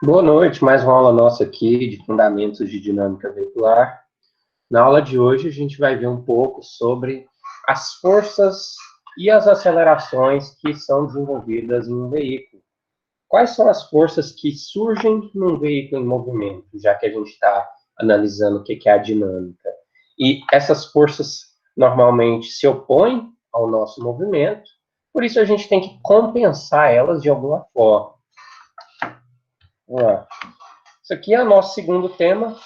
Boa noite, mais uma aula nossa aqui de Fundamentos de Dinâmica Veicular. Na aula de hoje, a gente vai ver um pouco sobre as forças e as acelerações que são desenvolvidas em um veículo. Quais são as forças que surgem num veículo em movimento, já que a gente está analisando o que é a dinâmica. E essas forças normalmente se opõem ao nosso movimento, por isso a gente tem que compensar elas de alguma forma. Vamos lá. Isso aqui é o nosso segundo tema.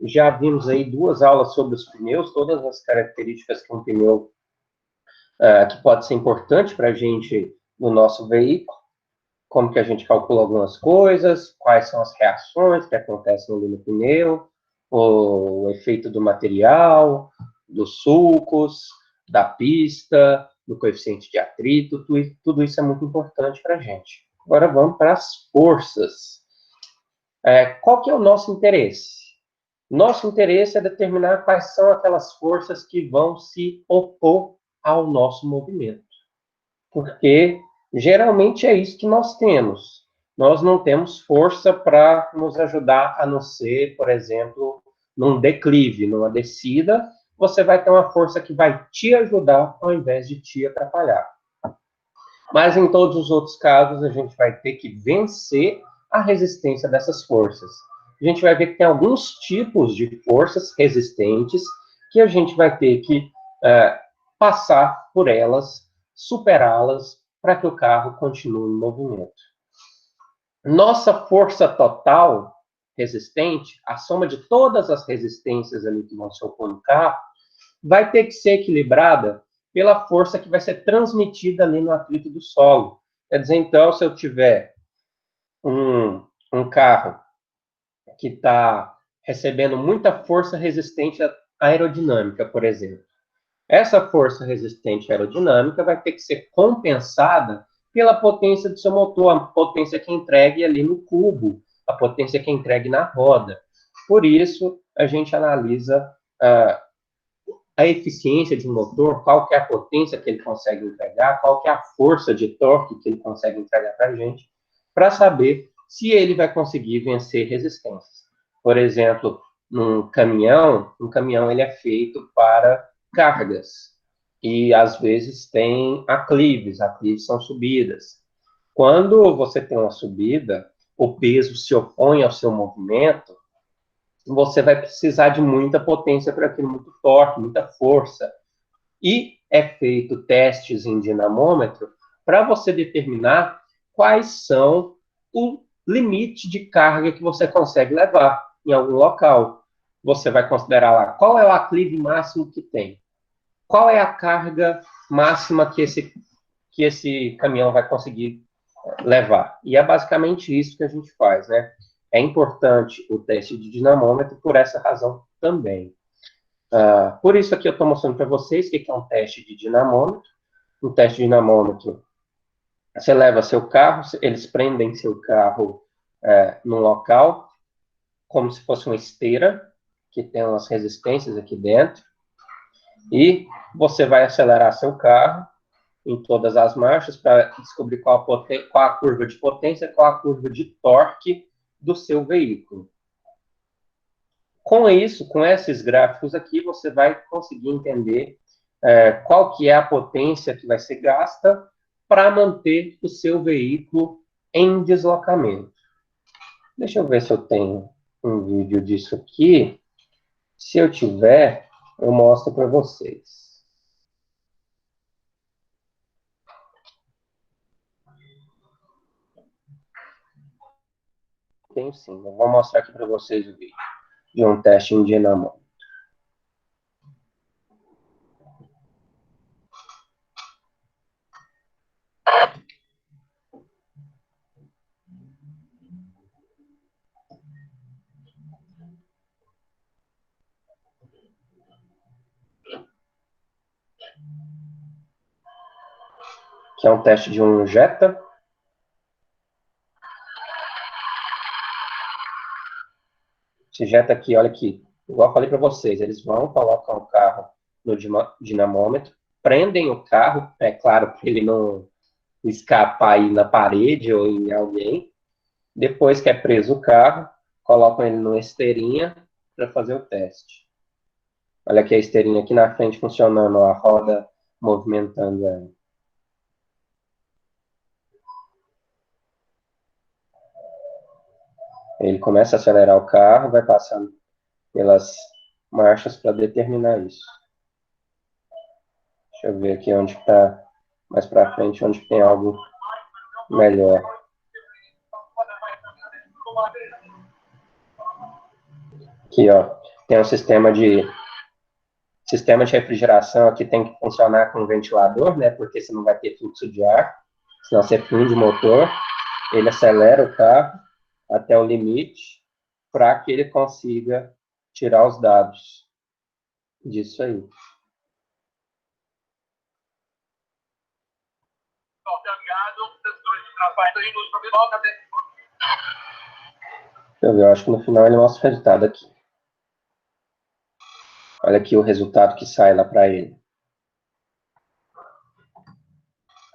Já vimos aí 2 aulas sobre os pneus, todas as características que um pneu que pode ser importante para a gente no nosso veículo, como que a gente calcula algumas coisas, quais são as reações que acontecem ali no pneu, o efeito do material, dos sulcos, da pista, do coeficiente de atrito, tudo isso é muito importante para a gente. Agora vamos para as forças. Qual que é o nosso interesse? Nosso interesse é determinar quais são aquelas forças que vão se opor ao nosso movimento. Porque geralmente é isso que nós temos. Nós não temos força para nos ajudar, a não ser, por exemplo, num declive, numa descida, você vai ter uma força que vai te ajudar ao invés de te atrapalhar. Mas em todos os outros casos, a gente vai ter que vencer a resistência dessas forças. A gente vai ver que tem alguns tipos de forças resistentes que a gente vai ter que passar por elas, superá-las, para que o carro continue em movimento. Nossa força total resistente, a soma de todas as resistências ali que vão se opor no carro, vai ter que ser equilibrada pela força que vai ser transmitida ali no atrito do solo. Quer dizer, então, se eu tiver um carro que está recebendo muita força resistente aerodinâmica, por exemplo, essa força resistente aerodinâmica vai ter que ser compensada pela potência do seu motor, a potência que é entregue ali no cubo, a potência que é entregue na roda. Por isso, a gente analisa a eficiência de um motor, qual que é a potência que ele consegue entregar, qual que é a força de torque que ele consegue entregar para a gente, para saber se ele vai conseguir vencer resistências. Por exemplo, um caminhão ele é feito para cargas, e às vezes tem aclives são subidas. Quando você tem uma subida, o peso se opõe ao seu movimento, você vai precisar de muita potência para aquilo, muito torque, muita força. E é feito testes em dinamômetro para você determinar quais são o limite de carga que você consegue levar em algum local. Você vai considerar lá qual é o aclive máximo que tem, qual é a carga máxima que esse caminhão vai conseguir levar. E é basicamente isso que a gente faz, né? É importante o teste de dinamômetro por essa razão também. Por isso aqui eu estou mostrando para vocês o que é um teste de dinamômetro. Um teste de dinamômetro, você leva seu carro, eles prendem seu carro num local, como se fosse uma esteira, que tem umas resistências aqui dentro, e você vai acelerar seu carro em todas as marchas para descobrir qual a curva de potência, qual a curva de torque do seu veículo. Com isso, com esses gráficos aqui, você vai conseguir entender qual que é a potência que vai ser gasta para manter o seu veículo em deslocamento. Deixa eu ver se eu tenho um vídeo disso aqui. Se eu tiver, eu mostro para vocês. Tenho sim, eu vou mostrar aqui para vocês o vídeo de um teste em dinamômetro. Que é um teste de um Jetta. Esse Jetta aqui, olha aqui, igual eu falei para vocês, eles vão, colocam o carro no dinamômetro, prendem o carro, é claro, para ele não escapar aí na parede ou em alguém, Depois que é preso o carro, colocam ele numa esteirinha para fazer o teste. Olha aqui a esteirinha aqui na frente funcionando, ó, a roda movimentando ela. Ele começa a acelerar o carro, vai passando pelas marchas para determinar isso. Deixa eu ver aqui onde está, mais para frente, onde tem algo melhor. Aqui, ó, tem um sistema de refrigeração aqui, tem que funcionar com ventilador, né? Porque você não vai ter fluxo de ar, senão você funde o motor. Ele acelera o carro até o limite para que ele consiga tirar os dados disso aí. Deixa eu ver, eu acho que no final ele mostra o resultado aqui. Olha aqui o resultado que sai lá para ele.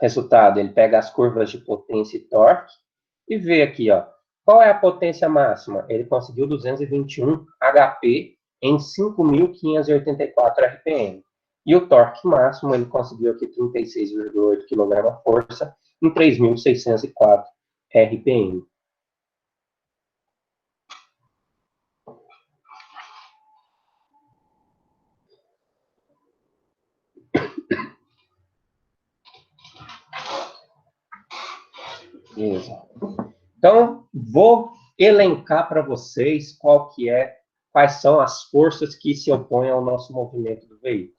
Resultado, ele pega as curvas de potência e torque e vê aqui, ó, qual é a potência máxima? Ele conseguiu 221 HP em 5.584 RPM. E o torque máximo, ele conseguiu aqui 36,8 kgf em 3.604 RPM. Beleza. Então, vou elencar para vocês quais são as forças que se opõem ao nosso movimento do veículo.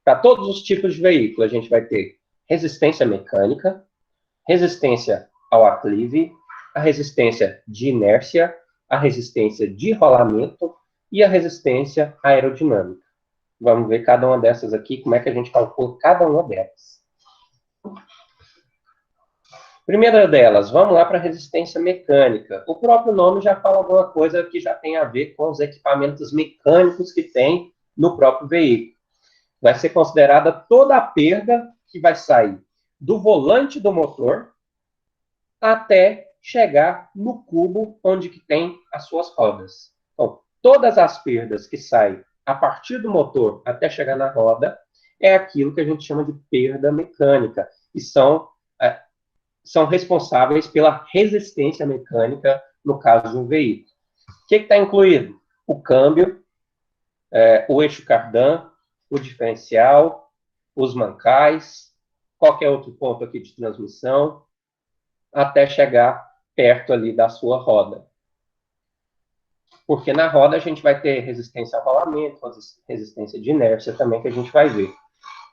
Para todos os tipos de veículo, a gente vai ter resistência mecânica, resistência ao aclive, a resistência de inércia, a resistência de rolamento e a resistência aerodinâmica. Vamos ver cada uma dessas aqui, como é que a gente calcula cada uma delas. Primeira delas, vamos lá para a resistência mecânica. O próprio nome já fala alguma coisa que já tem a ver com os equipamentos mecânicos que tem no próprio veículo. Vai ser considerada toda a perda que vai sair do volante do motor até chegar no cubo onde que tem as suas rodas. Então, todas as perdas que saem a partir do motor até chegar na roda é aquilo que a gente chama de perda mecânica, e são responsáveis pela resistência mecânica no caso de um veículo. O que está incluído? O câmbio, o eixo cardan, o diferencial, os mancais, qualquer outro ponto aqui de transmissão, até chegar perto ali da sua roda. Porque na roda a gente vai ter resistência ao rolamento, resistência de inércia também, que a gente vai ver.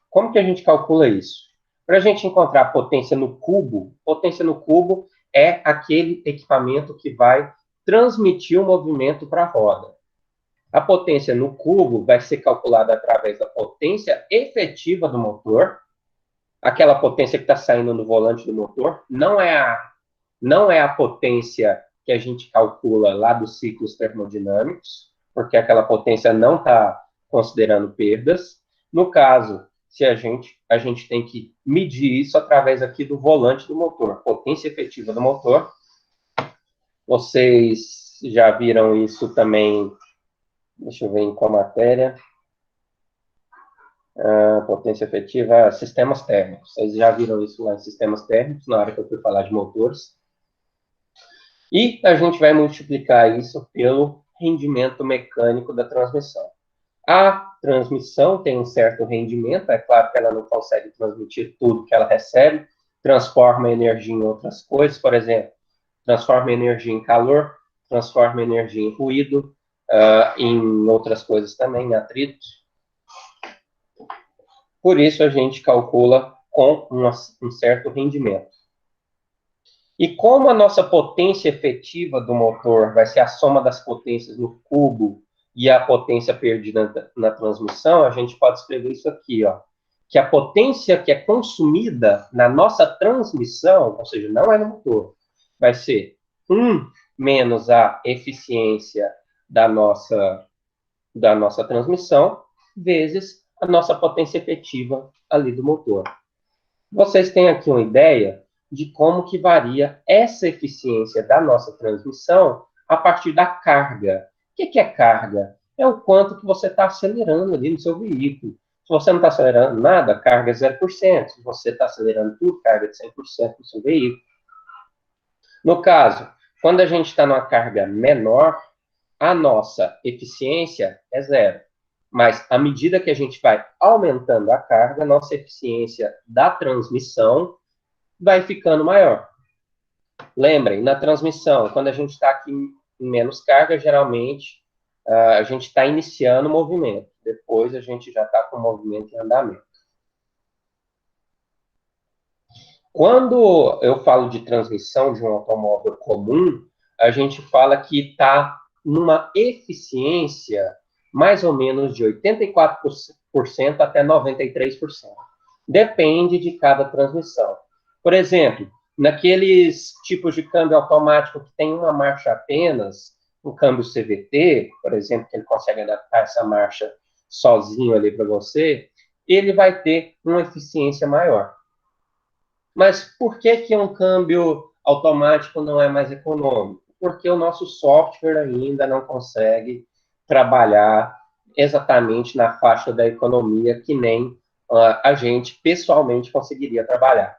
Como que a gente calcula isso? Para a gente encontrar potência no cubo é aquele equipamento que vai transmitir o movimento para a roda. A potência no cubo vai ser calculada através da potência efetiva do motor, aquela potência que está saindo no volante do motor, não é a potência que a gente calcula lá dos ciclos termodinâmicos, porque aquela potência não está considerando perdas. No caso, se a gente tem que medir isso através aqui do volante do motor, potência efetiva do motor. Vocês já viram isso também, deixa eu ver em qual matéria. Potência efetiva, sistemas térmicos. Vocês já viram isso lá em sistemas térmicos, na hora que eu fui falar de motores. E a gente vai multiplicar isso pelo rendimento mecânico da transmissão. A transmissão tem um certo rendimento, é claro que ela não consegue transmitir tudo que ela recebe, transforma energia em outras coisas, por exemplo, transforma energia em calor, transforma energia em ruído, em outras coisas também, em atritos. Por isso a gente calcula com um certo rendimento. E como a nossa potência efetiva do motor vai ser a soma das potências no cubo e a potência perdida na transmissão, a gente pode escrever isso aqui, ó, que a potência que é consumida na nossa transmissão, ou seja, não é no motor, vai ser 1 menos a eficiência da nossa transmissão, vezes a nossa potência efetiva ali do motor. Vocês têm aqui uma ideia de como que varia essa eficiência da nossa transmissão a partir da carga. O que é carga? É o quanto que você está acelerando ali no seu veículo. Se você não está acelerando nada, a carga é 0%. Se você está acelerando tudo, carga de 100% no seu veículo. No caso, quando a gente está numa carga menor, a nossa eficiência é zero. Mas, à medida que a gente vai aumentando a carga, a nossa eficiência da transmissão vai ficando maior. Lembrem, na transmissão, quando a gente está aqui em menos carga, geralmente a gente está iniciando o movimento. Depois a gente já está com o movimento em andamento. Quando eu falo de transmissão de um automóvel comum, a gente fala que está numa eficiência mais ou menos de 84% até 93%. Depende de cada transmissão. Por exemplo, naqueles tipos de câmbio automático que tem uma marcha apenas, o câmbio CVT, por exemplo, que ele consegue adaptar essa marcha sozinho ali para você, ele vai ter uma eficiência maior. Mas por que um câmbio automático não é mais econômico? Porque o nosso software ainda não consegue trabalhar exatamente na faixa da economia que nem a gente pessoalmente conseguiria trabalhar.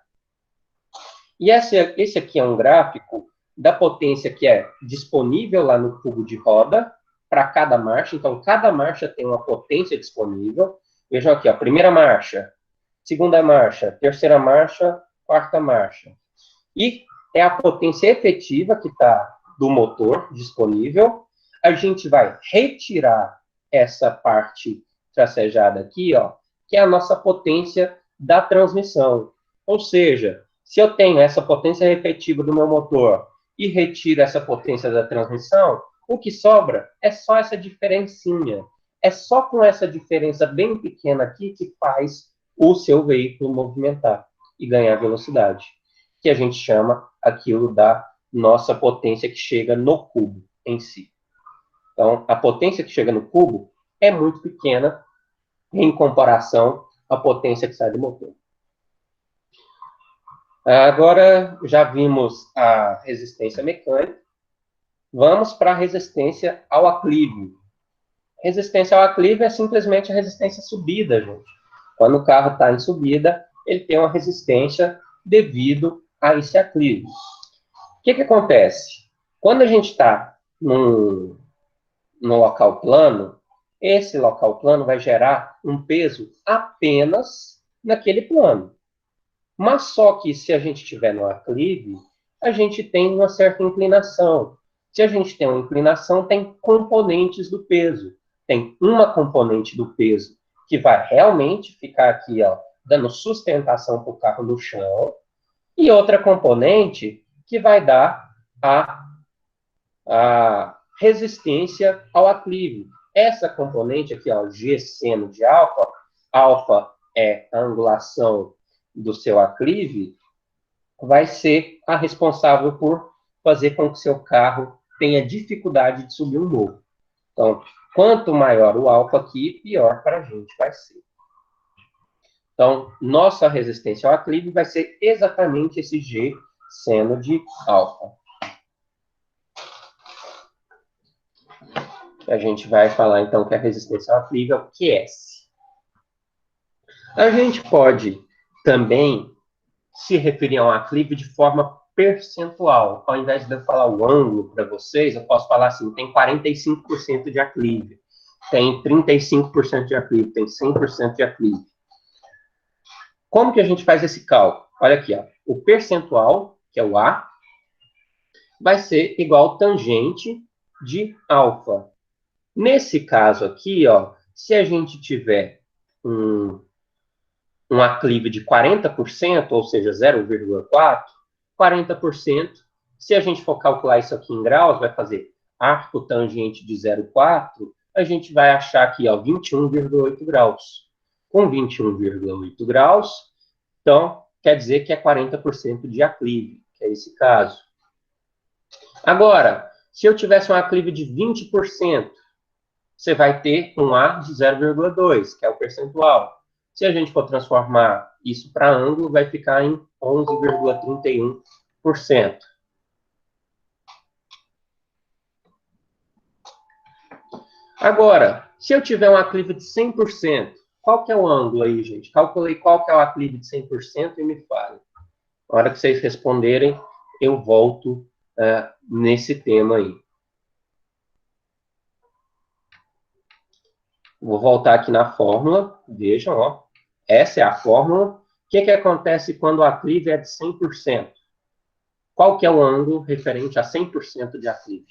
E esse aqui é um gráfico da potência que é disponível lá no cubo de roda para cada marcha. Então, cada marcha tem uma potência disponível. Vejam aqui, ó, primeira marcha, segunda marcha, terceira marcha, quarta marcha. E é a potência efetiva que está do motor disponível. A gente vai retirar essa parte tracejada aqui, ó, que é a nossa potência da transmissão. Ou seja, se eu tenho essa potência efetiva do meu motor e retiro essa potência da transmissão, o que sobra é só essa diferencinha. É só com essa diferença bem pequena aqui que faz o seu veículo movimentar e ganhar velocidade, que a gente chama aquilo da nossa potência que chega no cubo em si. Então, a potência que chega no cubo é muito pequena em comparação à potência que sai do motor. Agora, já vimos a resistência mecânica. Vamos para a resistência ao aclive. Resistência ao aclive é simplesmente a resistência subida, gente. Quando o carro está em subida, ele tem uma resistência devido a esse aclive. O que acontece? Quando a gente está num local plano, esse local plano vai gerar um peso apenas naquele plano. Mas só que se a gente estiver no aclive, a gente tem uma certa inclinação. Se a gente tem uma inclinação, tem componentes do peso. Tem uma componente do peso que vai realmente ficar aqui, ó, dando sustentação para o carro no chão, e outra componente que vai dar a resistência ao aclive. Essa componente aqui, ó, G seno de alfa, alfa é a angulação do seu aclive, vai ser a responsável por fazer com que seu carro tenha dificuldade de subir um morro. Então, quanto maior o alfa aqui, pior para a gente vai ser. Então, nossa resistência ao aclive vai ser exatamente esse G seno de alfa. A gente vai falar, então, que a resistência ao aclive é o QS. A gente pode também se referir a um aclive de forma percentual. Ao invés de eu falar o ângulo para vocês, eu posso falar assim, tem 45% de aclive, tem 35% de aclive, tem 100% de aclive. Como que a gente faz esse cálculo? Olha aqui, ó, o percentual, que é o A, vai ser igual ao tangente de alfa. Nesse caso aqui, ó, se a gente tiver um aclive de 40%, ou seja, 0,4, 40%, se a gente for calcular isso aqui em graus, vai fazer arco tangente de 0,4, a gente vai achar aqui, ó, 21,8 graus. Com 21,8 graus, então, quer dizer que é 40% de aclive, que é esse caso. Agora, se eu tivesse um aclive de 20%, você vai ter um A de 0,2, que é o percentual. Se a gente for transformar isso para ângulo, vai ficar em 11,31%. Agora, se eu tiver um aclive de 100%, qual que é o ângulo aí, gente? Calculei qual que é o aclive de 100% e me fale. Na hora que vocês responderem, eu volto nesse tema aí. Vou voltar aqui na fórmula. Vejam, ó. Essa é a fórmula. O que acontece quando o aclive é de 100%? Qual que é o ângulo referente a 100% de aclive?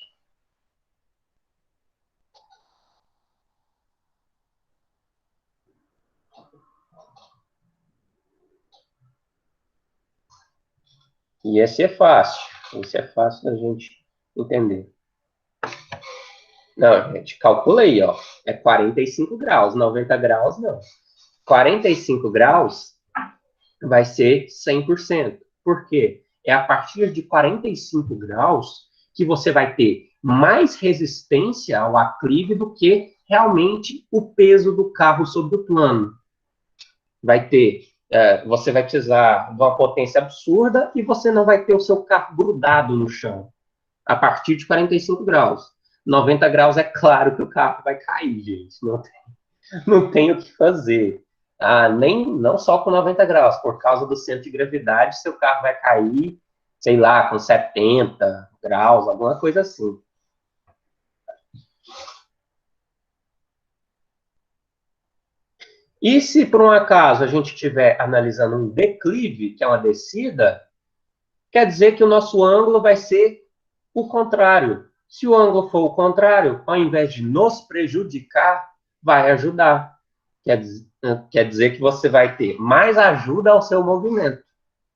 E esse é fácil. Esse é fácil da gente entender. Não, gente, calcula aí, ó. É 45 graus. 90 graus, não. 45 graus vai ser 100%. Por quê? É a partir de 45 graus que você vai ter mais resistência ao aclive do que realmente o peso do carro sobre o plano. Você vai precisar de uma potência absurda e você não vai ter o seu carro grudado no chão a partir de 45 graus. 90 graus é claro que o carro vai cair, gente. Não tem o que fazer. Não só com 90 graus, por causa do centro de gravidade, seu carro vai cair, sei lá, com 70 graus, alguma coisa assim. E se por um acaso a gente estiver analisando um declive, que é uma descida, quer dizer que o nosso ângulo vai ser o contrário. Se o ângulo for o contrário, ao invés de nos prejudicar, vai ajudar. Quer dizer que você vai ter mais ajuda ao seu movimento,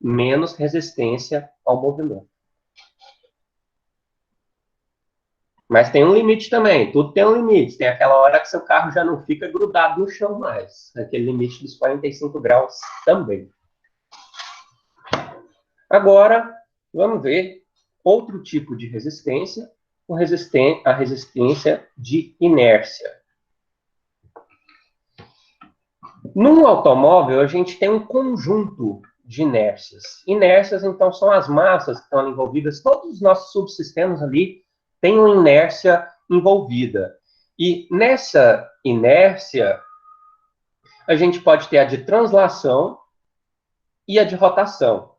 menos resistência ao movimento. Mas tem um limite também, tudo tem um limite. Tem aquela hora que seu carro já não fica grudado no chão mais. Aquele limite dos 45 graus também. Agora, vamos ver outro tipo de resistência, a resistência de inércia. Num automóvel, a gente tem um conjunto de inércias. Inércias, então, são as massas que estão envolvidas, todos os nossos subsistemas ali têm uma inércia envolvida. E nessa inércia, a gente pode ter a de translação e a de rotação.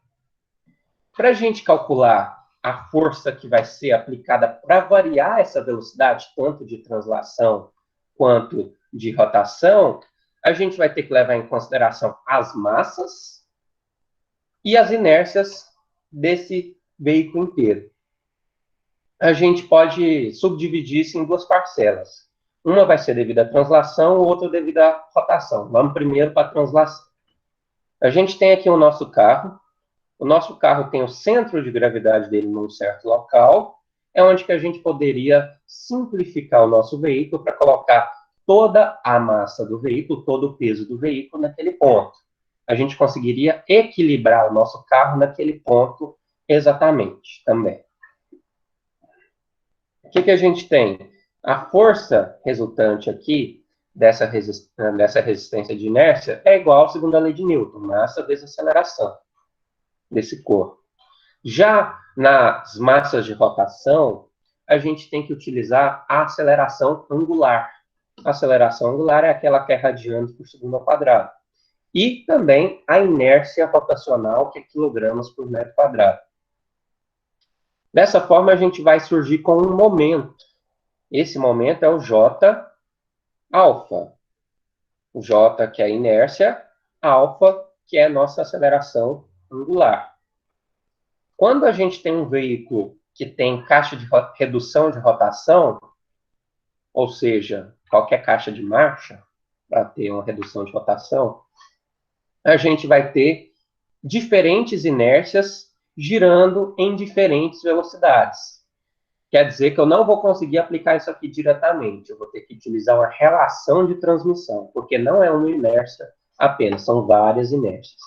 Para a gente calcular a força que vai ser aplicada para variar essa velocidade, tanto de translação quanto de rotação, a gente vai ter que levar em consideração as massas e as inércias desse veículo inteiro. A gente pode subdividir isso em duas parcelas. Uma vai ser devido à translação, outra devido à rotação. Vamos primeiro para a translação. A gente tem aqui o nosso carro. O nosso carro tem o centro de gravidade dele num certo local, é onde que a gente poderia simplificar o nosso veículo para colocar toda a massa do veículo, todo o peso do veículo naquele ponto. A gente conseguiria equilibrar o nosso carro naquele ponto exatamente também. O que a gente tem? A força resultante aqui dessa resistência de inércia é igual à segunda lei de Newton, massa vezes aceleração desse corpo. Já nas massas de rotação, a gente tem que utilizar a aceleração angular. A aceleração angular é aquela que é radianos por segundo ao quadrado. E também a inércia rotacional, que é quilogramas por metro quadrado. Dessa forma, a gente vai surgir com um momento. Esse momento é o J alfa. O J, que é a inércia, alfa, que é a nossa aceleração angular. Quando a gente tem um veículo que tem caixa de redução de rotação, ou seja, qualquer caixa de marcha, para ter uma redução de rotação, a gente vai ter diferentes inércias girando em diferentes velocidades. Quer dizer que eu não vou conseguir aplicar isso aqui diretamente, eu vou ter que utilizar uma relação de transmissão, porque não é uma inércia apenas, são várias inércias.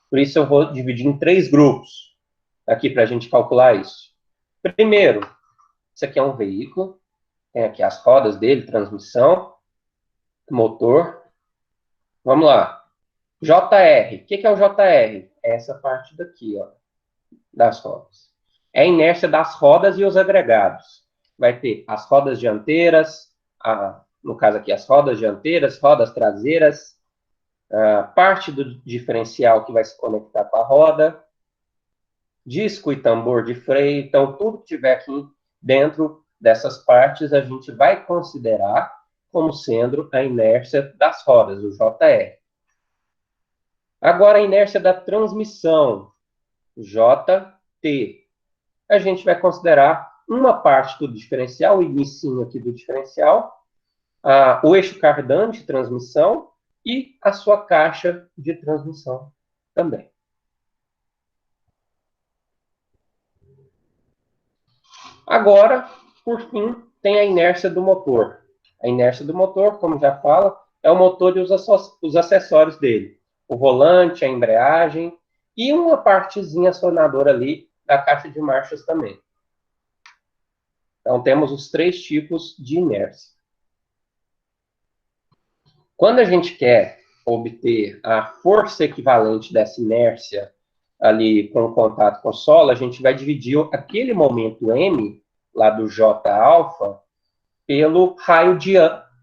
Por isso eu vou dividir em 3 grupos aqui para a gente calcular isso. Primeiro, isso aqui é um veículo, tem aqui as rodas dele, transmissão, motor. Vamos lá. JR. O que é o JR? É essa parte daqui, ó, das rodas. É a inércia das rodas e os agregados. Vai ter as rodas dianteiras, no caso aqui, as rodas dianteiras, rodas traseiras, a parte do diferencial que vai se conectar com a roda, disco e tambor de freio. Então, tudo que tiver aqui dentro dessas partes, a gente vai considerar como sendo a inércia das rodas, o JR. Agora, a inércia da transmissão, JT. A gente vai considerar uma parte do diferencial, o inicinho aqui do diferencial, o eixo cardante de transmissão e a sua caixa de transmissão também. Agora, por fim, tem a inércia do motor. A inércia do motor, como já fala, é o motor e os acessórios dele. O volante, a embreagem e uma partezinha acionadora ali da caixa de marchas também. Então, temos os três tipos de inércia. Quando a gente quer obter a força equivalente dessa inércia ali com o contato com o solo, a gente vai dividir aquele momento M, lá do J alfa, pelo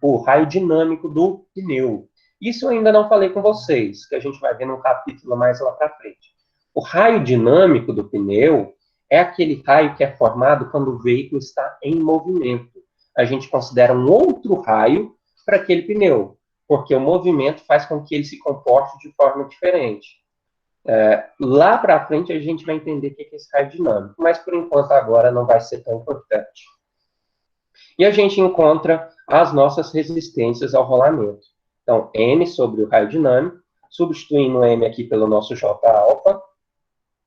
o raio dinâmico do pneu. Isso eu ainda não falei com vocês, que a gente vai ver num capítulo mais lá para frente. O raio dinâmico do pneu é aquele raio que é formado quando o veículo está em movimento. A gente considera um outro raio para aquele pneu, porque o movimento faz com que ele se comporte de forma diferente. Lá para frente a gente vai entender o que é esse raio dinâmico, mas por enquanto agora não vai ser tão importante. E a gente encontra as nossas resistências ao rolamento. Então, M sobre o raio dinâmico, substituindo o M aqui pelo nosso J alfa,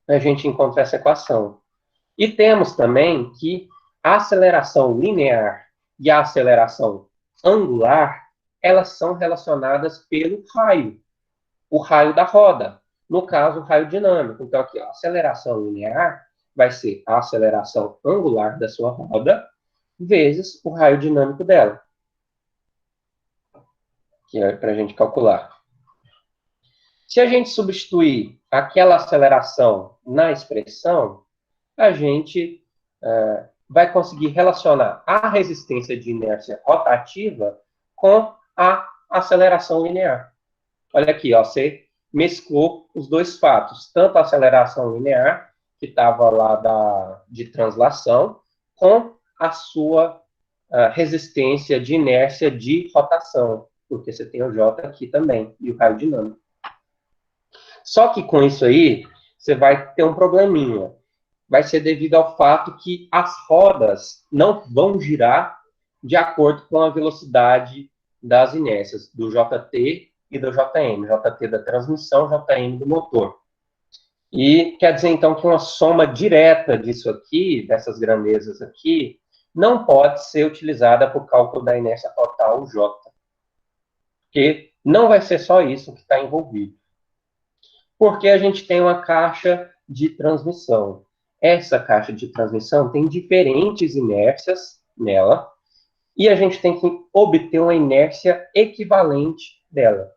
a gente encontra essa equação. E temos também que a aceleração linear e a aceleração angular, elas são relacionadas pelo raio, o raio da roda. No caso, o raio dinâmico. Então, aqui, ó, a aceleração linear vai ser a aceleração angular da sua roda vezes o raio dinâmico dela, que é para a gente calcular. Se a gente substituir aquela aceleração na expressão, a gente vai conseguir relacionar a resistência de inércia rotativa com a aceleração linear. Olha aqui, ó, você mesclou os dois fatos, tanto a aceleração linear, que estava lá de translação, com a sua resistência de inércia de rotação, porque você tem o J aqui também, e o raio dinâmico. Só que com isso aí, você vai ter um probleminha. Vai ser devido ao fato que as rodas não vão girar de acordo com a velocidade das inércias, do JT e do JM. JT da transmissão, JM do motor. E quer dizer, então, que uma soma direta disso aqui, dessas grandezas aqui, não pode ser utilizada para o cálculo da inércia total, J. Porque não vai ser só isso que está envolvido. Porque a gente tem uma caixa de transmissão. Essa caixa de transmissão tem diferentes inércias nela, e a gente tem que obter uma inércia equivalente dela.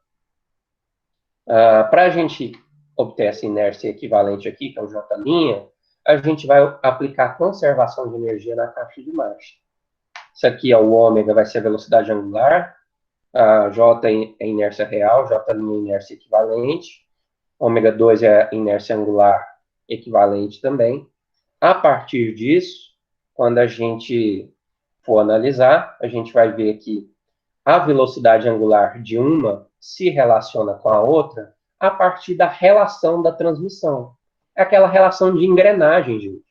Para a gente obter essa inércia equivalente aqui, que é o J', a gente vai aplicar conservação de energia na caixa de marcha. Isso aqui é o ômega, vai ser a velocidade angular, a J é a inércia real, J' é a inércia equivalente, ômega 2 é a inércia angular equivalente também. A partir disso, quando a gente for analisar, a gente vai ver que a velocidade angular de uma se relaciona com a outra a partir da relação da transmissão. É aquela relação de engrenagem, gente.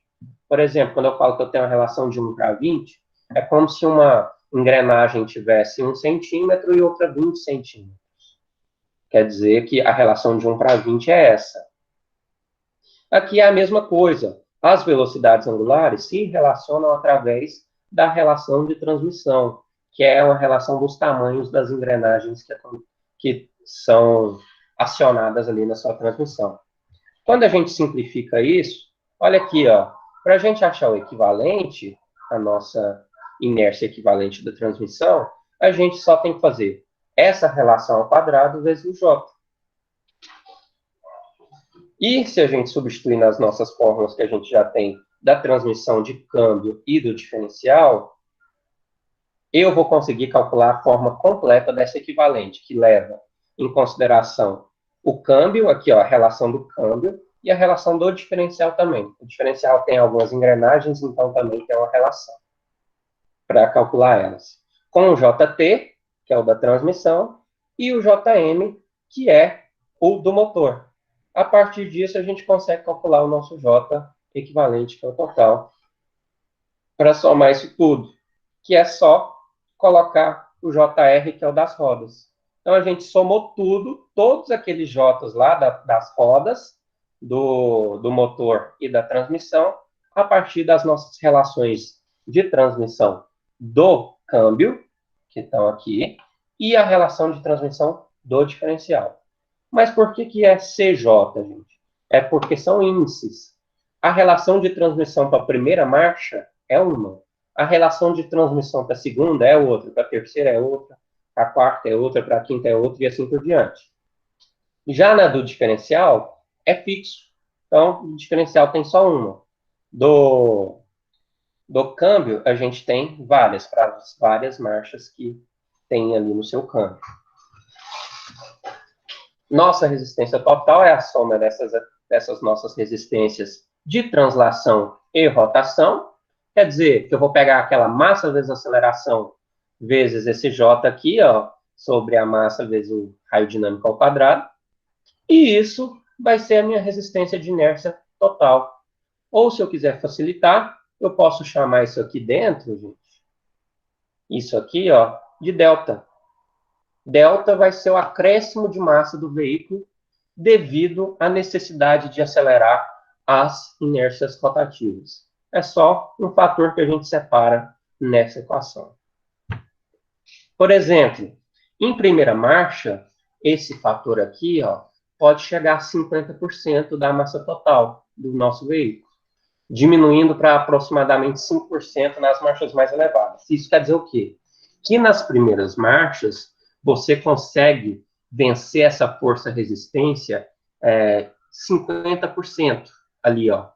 Por exemplo, quando eu falo que eu tenho uma relação de 1 para 20, é como se uma engrenagem tivesse 1 centímetro e outra 20 centímetros. Quer dizer que a relação de 1 para 20 é essa. Aqui é a mesma coisa. As velocidades angulares se relacionam através da relação de transmissão, que é uma relação dos tamanhos das engrenagens que são acionadas ali na sua transmissão. Quando a gente simplifica isso, olha aqui, ó, para a gente achar o equivalente, a nossa inércia equivalente da transmissão, a gente só tem que fazer essa relação ao quadrado vezes o J. E se a gente substituir nas nossas fórmulas que a gente já tem da transmissão de câmbio e do diferencial, eu vou conseguir calcular a forma completa dessa equivalente, que leva em consideração o câmbio, aqui ó, a relação do câmbio, e a relação do diferencial também. O diferencial tem algumas engrenagens, então também tem uma relação para calcular elas. Com o JT, que é o da transmissão, e o JM, que é o do motor. A partir disso, a gente consegue calcular o nosso J equivalente, que é o total, para somar isso tudo, que é só colocar o JR, que é o das rodas. Então, a gente somou tudo, todos aqueles J's lá das rodas, do motor e da transmissão, a partir das nossas relações de transmissão do câmbio, que estão aqui, e a relação de transmissão do diferencial. Mas por que é CJ, gente? É porque são índices. A relação de transmissão para a primeira marcha é uma. A relação de transmissão para a segunda é outra, para a terceira é outra, para a quarta é outra, para a quinta é outra, e assim por diante. Já na do diferencial, é fixo. Então, o diferencial tem só uma. Do câmbio, a gente tem várias, para várias marchas que tem ali no seu câmbio. Nossa resistência total é a soma dessas nossas resistências de translação e rotação. Quer dizer, que eu vou pegar aquela massa vezes aceleração vezes esse J aqui, ó, sobre a massa vezes o raio dinâmico ao quadrado. E isso vai ser a minha resistência de inércia total. Ou, se eu quiser facilitar, eu posso chamar isso aqui dentro, gente, isso aqui, ó, de delta. Delta vai ser o acréscimo de massa do veículo devido à necessidade de acelerar as inércias rotativas. É só um fator que a gente separa nessa equação. Por exemplo, em primeira marcha, esse fator aqui, ó, pode chegar a 50% da massa total do nosso veículo, diminuindo para aproximadamente 5% nas marchas mais elevadas. Isso quer dizer o quê? Que nas primeiras marchas, você consegue vencer essa força-resistência 50% ali, ó,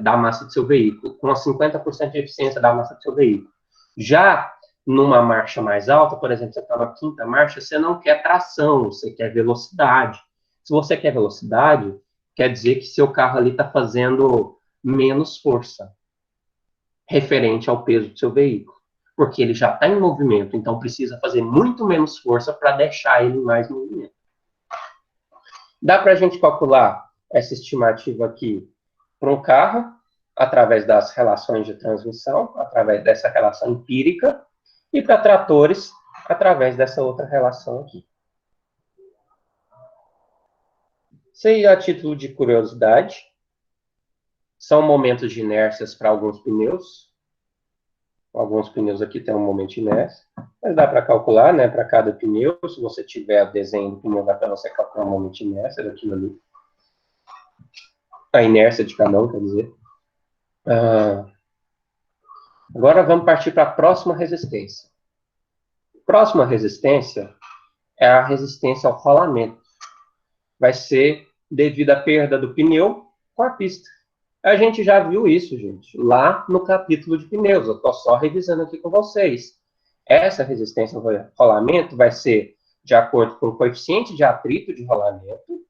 da massa do seu veículo, com 50% de eficiência da massa do seu veículo. Já numa marcha mais alta, por exemplo, você está na quinta marcha, você não quer tração, você quer velocidade. Se você quer velocidade, quer dizer que seu carro ali está fazendo menos força referente ao peso do seu veículo, porque ele já está em movimento, então precisa fazer muito menos força para deixar ele em mais movimento. Dá para a gente calcular essa estimativa aqui para um carro, através das relações de transmissão, através dessa relação empírica, e para tratores, através dessa outra relação aqui. Isso aí, a título de curiosidade, são momentos de inércias para alguns pneus. Alguns pneus aqui tem um momento de inércia, mas dá para calcular, né, para cada pneu. Se você tiver o desenho do pneu, dá para você calcular o momento de inércia daquilo ali. A inércia de cada um, quer dizer. Agora vamos partir para a próxima resistência. Próxima resistência é a resistência ao rolamento. Vai ser devido à perda do pneu com a pista. A gente já viu isso, gente, lá no capítulo de pneus. Eu estou só revisando aqui com vocês. Essa resistência ao rolamento vai ser de acordo com o coeficiente de atrito de rolamento.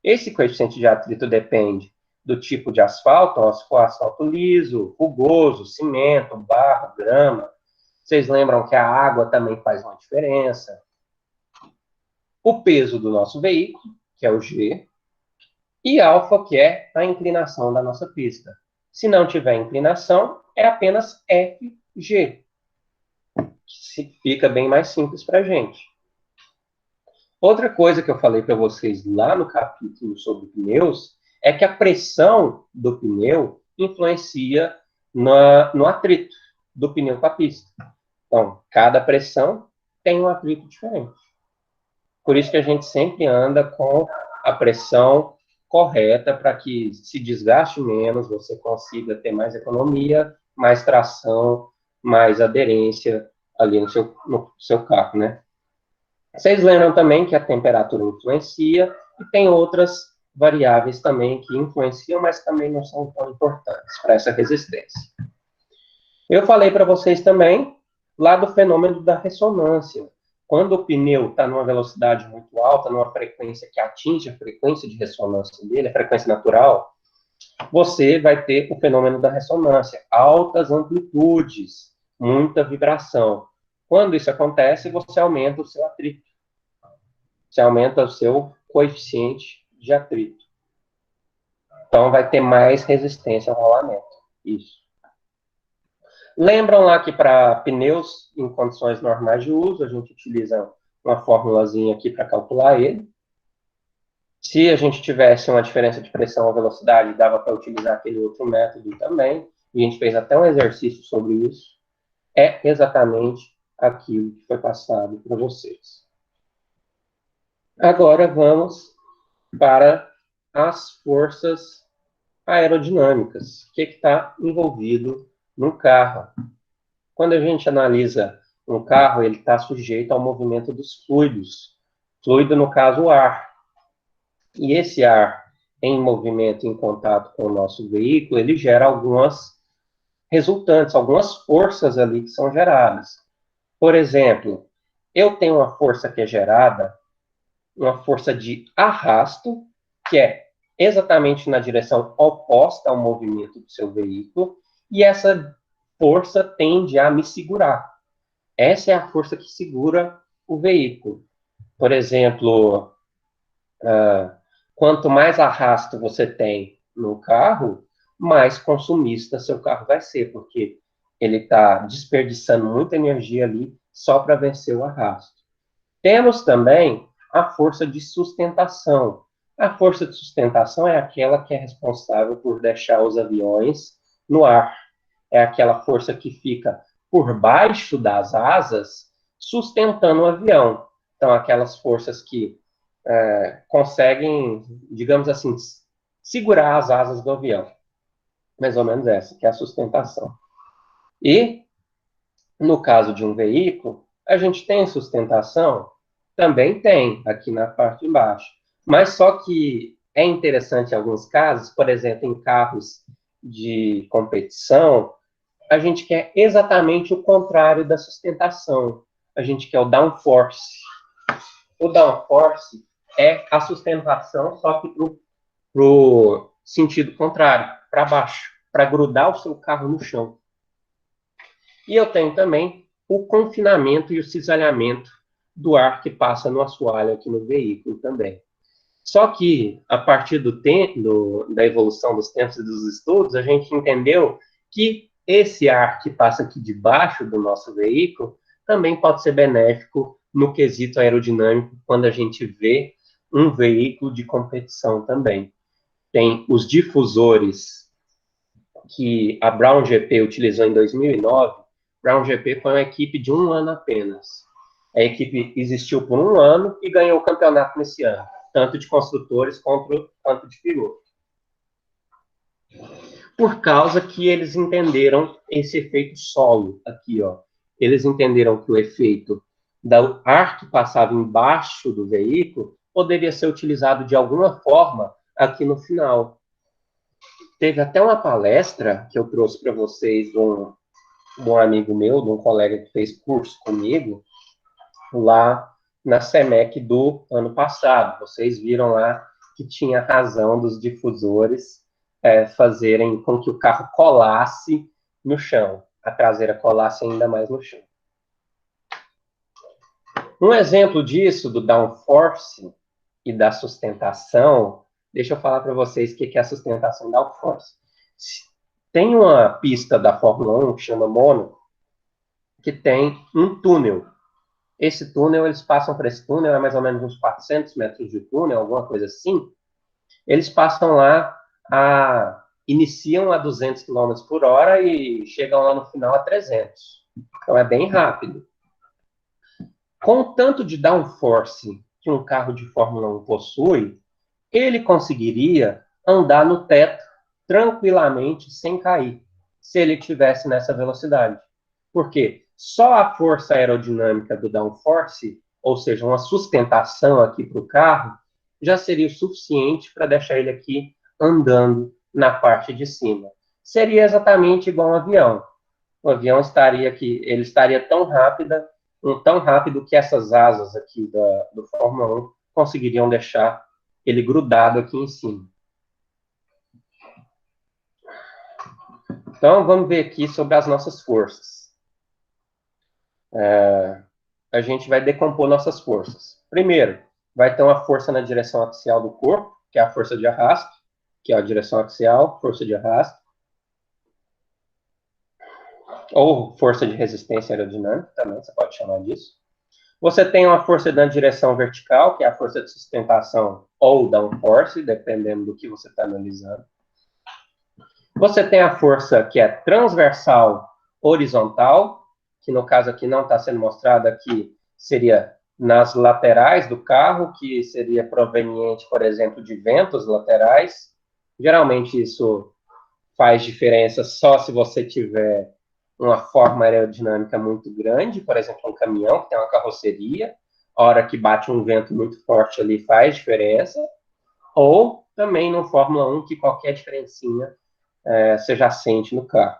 Esse coeficiente de atrito depende do tipo de asfalto, ó, se for asfalto liso, rugoso, cimento, barro, grama. Vocês lembram que a água também faz uma diferença. O peso do nosso veículo, que é o G, e alfa, que é a inclinação da nossa pista. Se não tiver inclinação, é apenas FG, que fica bem mais simples para a gente. Outra coisa que eu falei para vocês lá no capítulo sobre pneus é que a pressão do pneu influencia no atrito do pneu com a pista. Então, cada pressão tem um atrito diferente. Por isso que a gente sempre anda com a pressão correta para que se desgaste menos, você consiga ter mais economia, mais tração, mais aderência ali no seu carro, né? Vocês lembram também que a temperatura influencia e tem outras variáveis também que influenciam, mas também não são tão importantes para essa resistência. Eu falei para vocês também lá do fenômeno da ressonância. Quando o pneu está numa velocidade muito alta, numa frequência que atinge a frequência de ressonância dele, a frequência natural, você vai ter o fenômeno da ressonância, altas amplitudes, muita vibração. Quando isso acontece, você aumenta o seu atrito. Você aumenta o seu coeficiente de atrito. Então, vai ter mais resistência ao rolamento. Isso. Lembram lá que para pneus em condições normais de uso, a gente utiliza uma formulazinha aqui para calcular ele. Se a gente tivesse uma diferença de pressão ou velocidade, dava para utilizar aquele outro método também. E a gente fez até um exercício sobre isso. É exatamente aquilo que foi passado para vocês. Agora vamos para as forças aerodinâmicas. O que está envolvido no carro? Quando a gente analisa um carro, ele está sujeito ao movimento dos fluidos. Fluido, no caso, o ar. E esse ar em movimento, em contato com o nosso veículo, ele gera algumas resultantes, algumas forças ali que são geradas. Por exemplo, eu tenho uma força que é gerada, uma força de arrasto, que é exatamente na direção oposta ao movimento do seu veículo, e essa força tende a me segurar. Essa é a força que segura o veículo. Por exemplo, quanto mais arrasto você tem no carro, mais consumista seu carro vai ser, porque ele está desperdiçando muita energia ali só para vencer o arrasto. Temos também a força de sustentação. A força de sustentação é aquela que é responsável por deixar os aviões no ar. É aquela força que fica por baixo das asas, sustentando o avião. Então, aquelas forças que conseguem, digamos assim, segurar as asas do avião. Mais ou menos essa, que é a sustentação. E, no caso de um veículo, a gente tem sustentação? Também tem, aqui na parte de baixo. Mas só que é interessante em alguns casos, por exemplo, em carros de competição, a gente quer exatamente o contrário da sustentação. A gente quer o downforce. O downforce é a sustentação, só que para o sentido contrário, para baixo, para grudar o seu carro no chão. E eu tenho também o confinamento e o cisalhamento do ar que passa no assoalho aqui no veículo também. Só que, a partir da evolução dos tempos e dos estudos, a gente entendeu que esse ar que passa aqui debaixo do nosso veículo também pode ser benéfico no quesito aerodinâmico, quando a gente vê um veículo de competição também. Tem os difusores que a Brown GP utilizou em 2009. Brown GP foi uma equipe de um ano apenas. A equipe existiu por um ano e ganhou o campeonato nesse ano, tanto de construtores quanto de pilotos. Por causa que eles entenderam esse efeito solo aqui, ó. Eles entenderam que o efeito do ar que passava embaixo do veículo poderia ser utilizado de alguma forma aqui no final. Teve até uma palestra que eu trouxe para vocês de um amigo meu, de um colega que fez curso comigo, lá na SEMEC do ano passado. Vocês viram lá que tinha razão dos difusores fazerem com que o carro colasse no chão, a traseira colasse ainda mais no chão. Um exemplo disso, do downforce e da sustentação, deixa eu falar para vocês o que é a sustentação e downforce. Tem uma pista da Fórmula 1 que chama Mônaco, que tem um túnel. Esse túnel, eles passam por esse túnel, é mais ou menos uns 400 metros de túnel, alguma coisa assim. Eles passam lá, iniciam a 200 km por hora e chegam lá no final a 300. Então é bem rápido. Com o tanto de downforce que um carro de Fórmula 1 possui, ele conseguiria andar no teto tranquilamente, sem cair, se ele tivesse nessa velocidade. Por quê? Só a força aerodinâmica do downforce, ou seja, uma sustentação aqui para o carro, já seria o suficiente para deixar ele aqui andando na parte de cima. Seria exatamente igual um avião. O avião estaria aqui, ele estaria tão rápido que essas asas aqui do Fórmula 1 conseguiriam deixar ele grudado aqui em cima. Então, vamos ver aqui sobre as nossas forças. A gente vai decompor nossas forças. Primeiro, vai ter uma força na direção axial do corpo, que é a força de arrasto, que é a direção axial, força de arrasto, ou força de resistência aerodinâmica, também você pode chamar disso. Você tem uma força na direção vertical, que é a força de sustentação ou downforce, dependendo do que você está analisando. Você tem a força que é transversal horizontal, que no caso aqui não está sendo mostrada aqui, seria nas laterais do carro, que seria proveniente, por exemplo, de ventos laterais. Geralmente isso faz diferença só se você tiver uma forma aerodinâmica muito grande, por exemplo, um caminhão que tem uma carroceria, a hora que bate um vento muito forte ali faz diferença, ou também no Fórmula 1 que qualquer diferencinha você já sente no carro.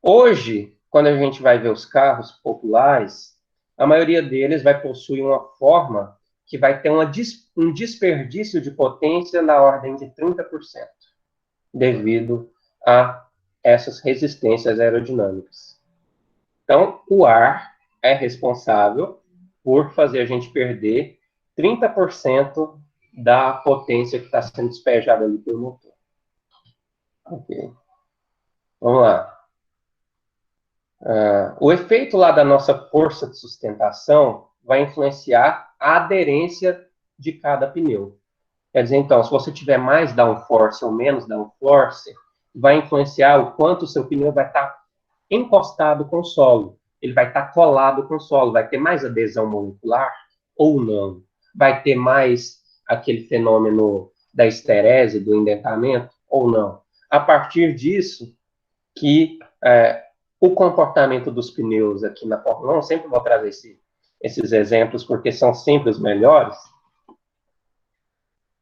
Hoje, quando a gente vai ver os carros populares, a maioria deles vai possuir uma forma que vai ter um desperdício de potência na ordem de 30%, devido a essas resistências aerodinâmicas. Então, o ar é responsável por fazer a gente perder 30% da potência que está sendo despejada ali pelo motor. Ok. Vamos lá. O efeito lá da nossa força de sustentação vai influenciar a aderência de cada pneu. Quer dizer, então, se você tiver mais downforce ou menos downforce, vai influenciar o quanto o seu pneu vai estar encostado com o solo. Ele vai estar colado com o solo, vai ter mais adesão molecular ou não. Vai ter mais aquele fenômeno da esterese, do indentamento ou não. A partir disso, que o comportamento dos pneus aqui na Fórmula 1, sempre vou trazer esses exemplos porque são sempre os melhores.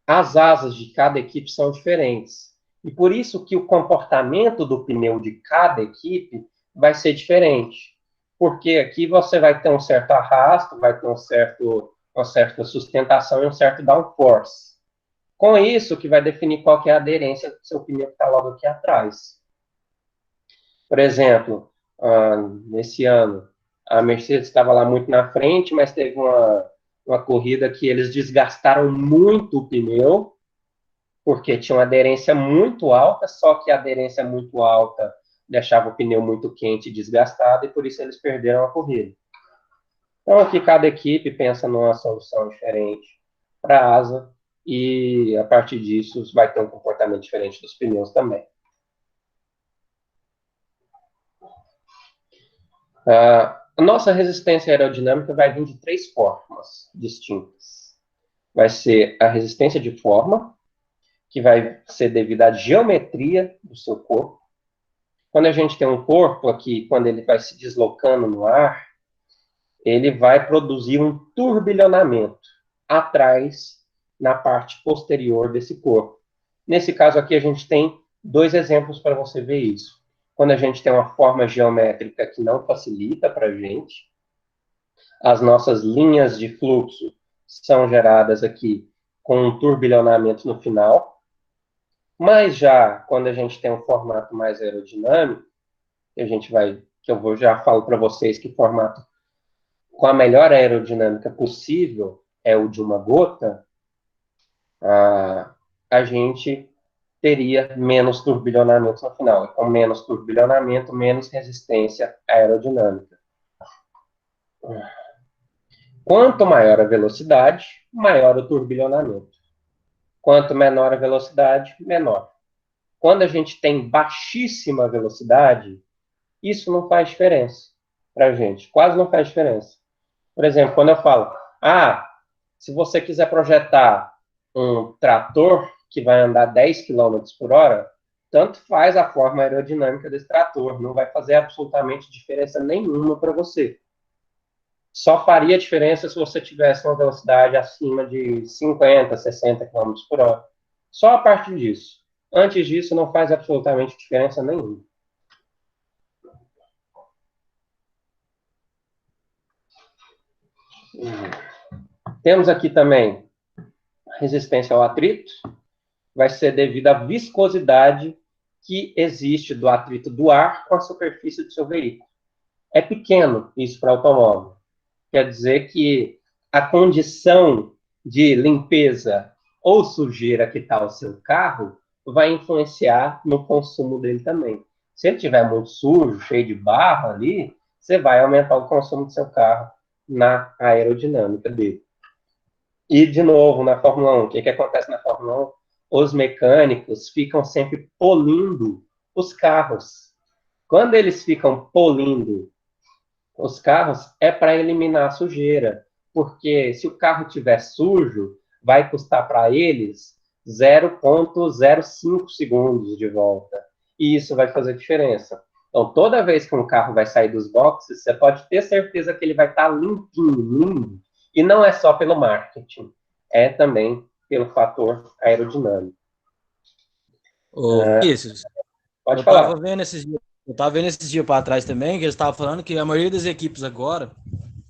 As asas de cada equipe são diferentes. E por isso que o comportamento do pneu de cada equipe vai ser diferente. Porque aqui você vai ter um certo arrasto, vai ter uma certa sustentação e um certo downforce. Com isso, que vai definir qual que é a aderência do seu pneu que está logo aqui atrás. Por exemplo, nesse ano, a Mercedes estava lá muito na frente, mas teve uma corrida que eles desgastaram muito o pneu, porque tinha uma aderência muito alta, só que a aderência muito alta deixava o pneu muito quente e desgastado, e por isso eles perderam a corrida. Então, aqui cada equipe pensa numa solução diferente para a asa, e a partir disso vai ter um comportamento diferente dos pneus também. A nossa resistência aerodinâmica vai vir de 3 formas distintas. Vai ser a resistência de forma, que vai ser devido à geometria do seu corpo. Quando a gente tem um corpo aqui, quando ele vai se deslocando no ar, ele vai produzir um turbilhonamento atrás, na parte posterior desse corpo. Nesse caso aqui, a gente tem 2 exemplos para você ver isso. Quando a gente tem uma forma geométrica que não facilita para a gente, as nossas linhas de fluxo são geradas aqui com um turbilhonamento no final. Mas já quando a gente tem um formato mais aerodinâmico, que eu já falo para vocês que formato com a melhor aerodinâmica possível é o de uma gota, a gente teria menos turbilhonamento no final. E com menos turbilhonamento, menos resistência aerodinâmica. Quanto maior a velocidade, maior o turbilhonamento. Quanto menor a velocidade, menor. Quando a gente tem baixíssima velocidade, isso não faz diferença para a gente. Quase não faz diferença. Por exemplo, quando eu falo, se você quiser projetar um trator que vai andar 10 km por hora, tanto faz a forma aerodinâmica desse trator. Não vai fazer absolutamente diferença nenhuma para você. Só faria diferença se você tivesse uma velocidade acima de 50, 60 km por hora. Só a partir disso. Antes disso, não faz absolutamente diferença nenhuma. Temos aqui também resistência ao atrito. Vai ser devido à viscosidade que existe do atrito do ar com a superfície do seu veículo. É pequeno isso para automóvel. Quer dizer que a condição de limpeza ou sujeira que está o seu carro vai influenciar no consumo dele também. Se ele estiver muito sujo, cheio de barro ali, você vai aumentar o consumo do seu carro na aerodinâmica dele. E, de novo, na Fórmula 1, o que acontece na Fórmula 1? Os mecânicos ficam sempre polindo os carros. Quando eles ficam polindo os carros, é para eliminar a sujeira. Porque se o carro estiver sujo, vai custar para eles 0,05 segundos de volta. E isso vai fazer diferença. Então, toda vez que um carro vai sair dos boxes, você pode ter certeza que ele vai estar limpinho, lindo. E não é só pelo marketing, é também pelo fator aerodinâmico. Ô, Vinícius, Pode falar. Eu tava vendo esses dias para trás também, que eles estavam falando que a maioria das equipes agora